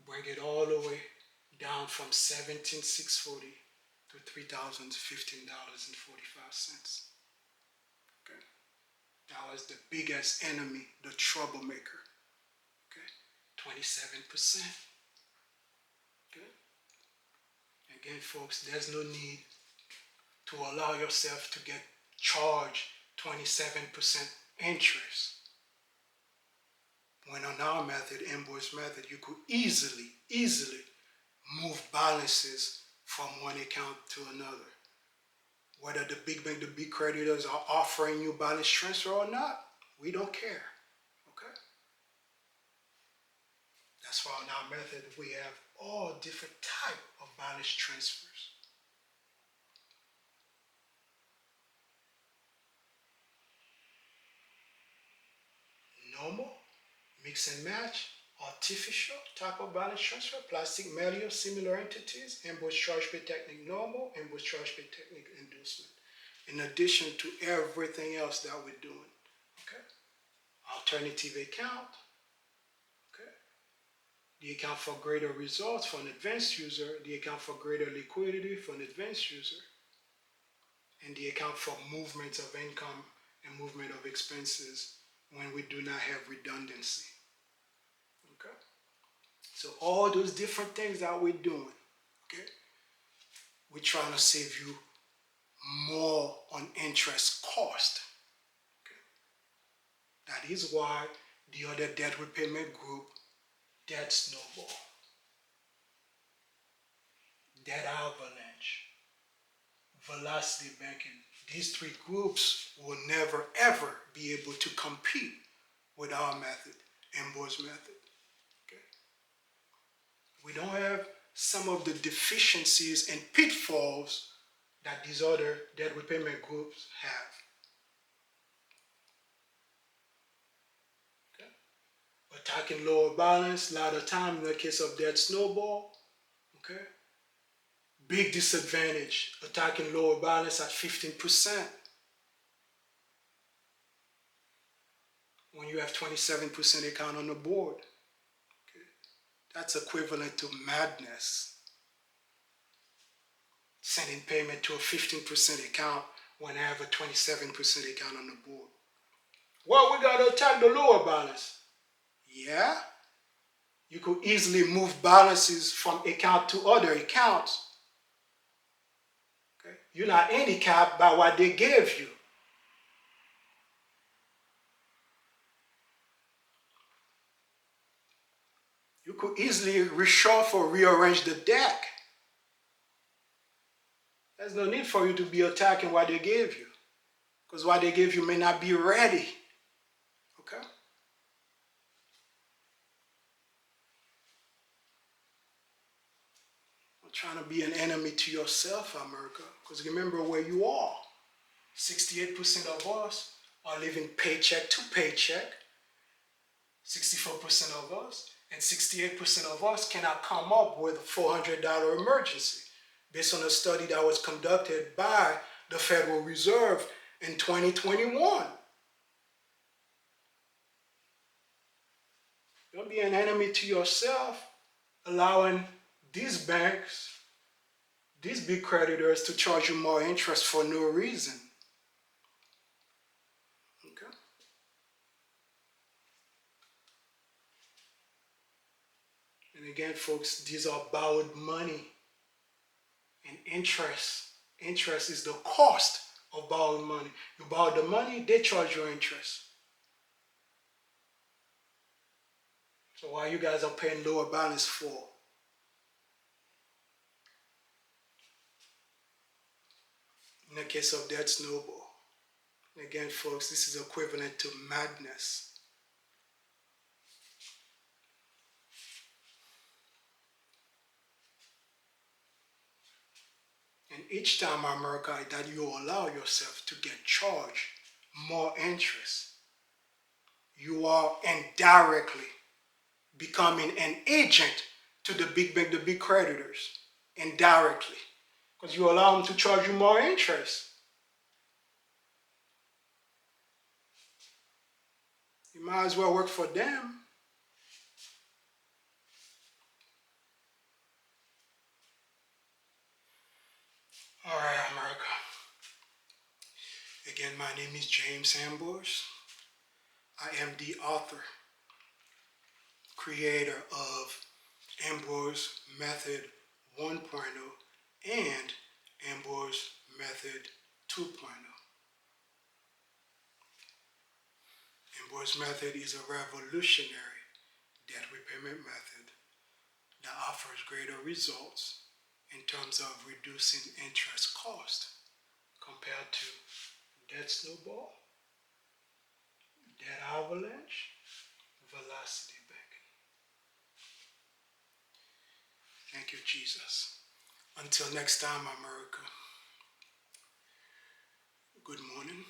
Bring it all the way down from 17,640 to $3,015.45. Okay. That was the biggest enemy, the troublemaker. Okay. 27%. Okay. Again, folks, there's no need to allow yourself to get charged 27% interest. When on our method, Ambroise Method, you could easily move balances from one account to another. Whether the big bank, the big creditors are offering you balance transfer or not, we don't care. Okay? That's why on our method, we have all different types of balance transfers. Normal, mix and match, artificial type of balance transfer, plastic media, similar entities, Ambroise charge pay technique normal, Ambroise charge pay technique inducement. In addition to everything else that we're doing. Okay? Alternative account. Okay? The account for greater results for an advanced user, the account for greater liquidity for an advanced user, and the account for movement of income and movement of expenses when we do not have redundancy. Okay? So all those different things that we're doing, okay? We're trying to save you more on interest cost. Okay? That is why the other debt repayment group, Debt Snowball. debt avalanche, velocity banking. These three groups will never ever be able to compete with our method, Ambroise method. Okay? We don't have some of the deficiencies and pitfalls that these other debt repayment groups have. Okay? Attacking lower balance, a lot of time in the case of debt snowball. Okay? Big disadvantage, attacking lower balance at 15% when you have 27% account on the board. Okay? That's equivalent to madness. Sending payment to a 15% account when I have a 27% account on the board. Well, we got to attack the lower balance. Yeah, you could easily move balances from account to other accounts. Okay? You're not handicapped by what they gave you. You could easily reshuffle or rearrange the deck. There's no need for you to be attacking what they gave you, because what they gave you may not be ready. Okay? Not trying to be an enemy to yourself, America, because remember where you are. 68% of us are living paycheck to paycheck. 64% of us and 68% of us cannot come up with a $400 emergency based on a study that was conducted by the Federal Reserve in 2021. Don't be an enemy to yourself, allowing these banks, these big creditors to charge you more interest for no reason. Okay? And again, folks, these are borrowed money. And interest is the cost of borrowing money. You borrow the money, they charge you interest. So why you guys are paying lower balance for? In the case of debt snowball. And again, folks, this is equivalent to madness. And each time, America, that you allow yourself to get charged more interest, you are indirectly becoming an agent to the big bank, the big creditors, indirectly, because you allow them to charge you more interest. You might as well work for them. All right, America. Again, my name is James Ambroise. I am the author, creator of Ambroise Method 1.0 and Ambroise Method 2.0. Ambroise Method is a revolutionary debt repayment method that offers greater results in terms of reducing interest cost compared to debt snowball, debt avalanche, velocity banking. Thank you, Jesus. Until next time, America. Good morning.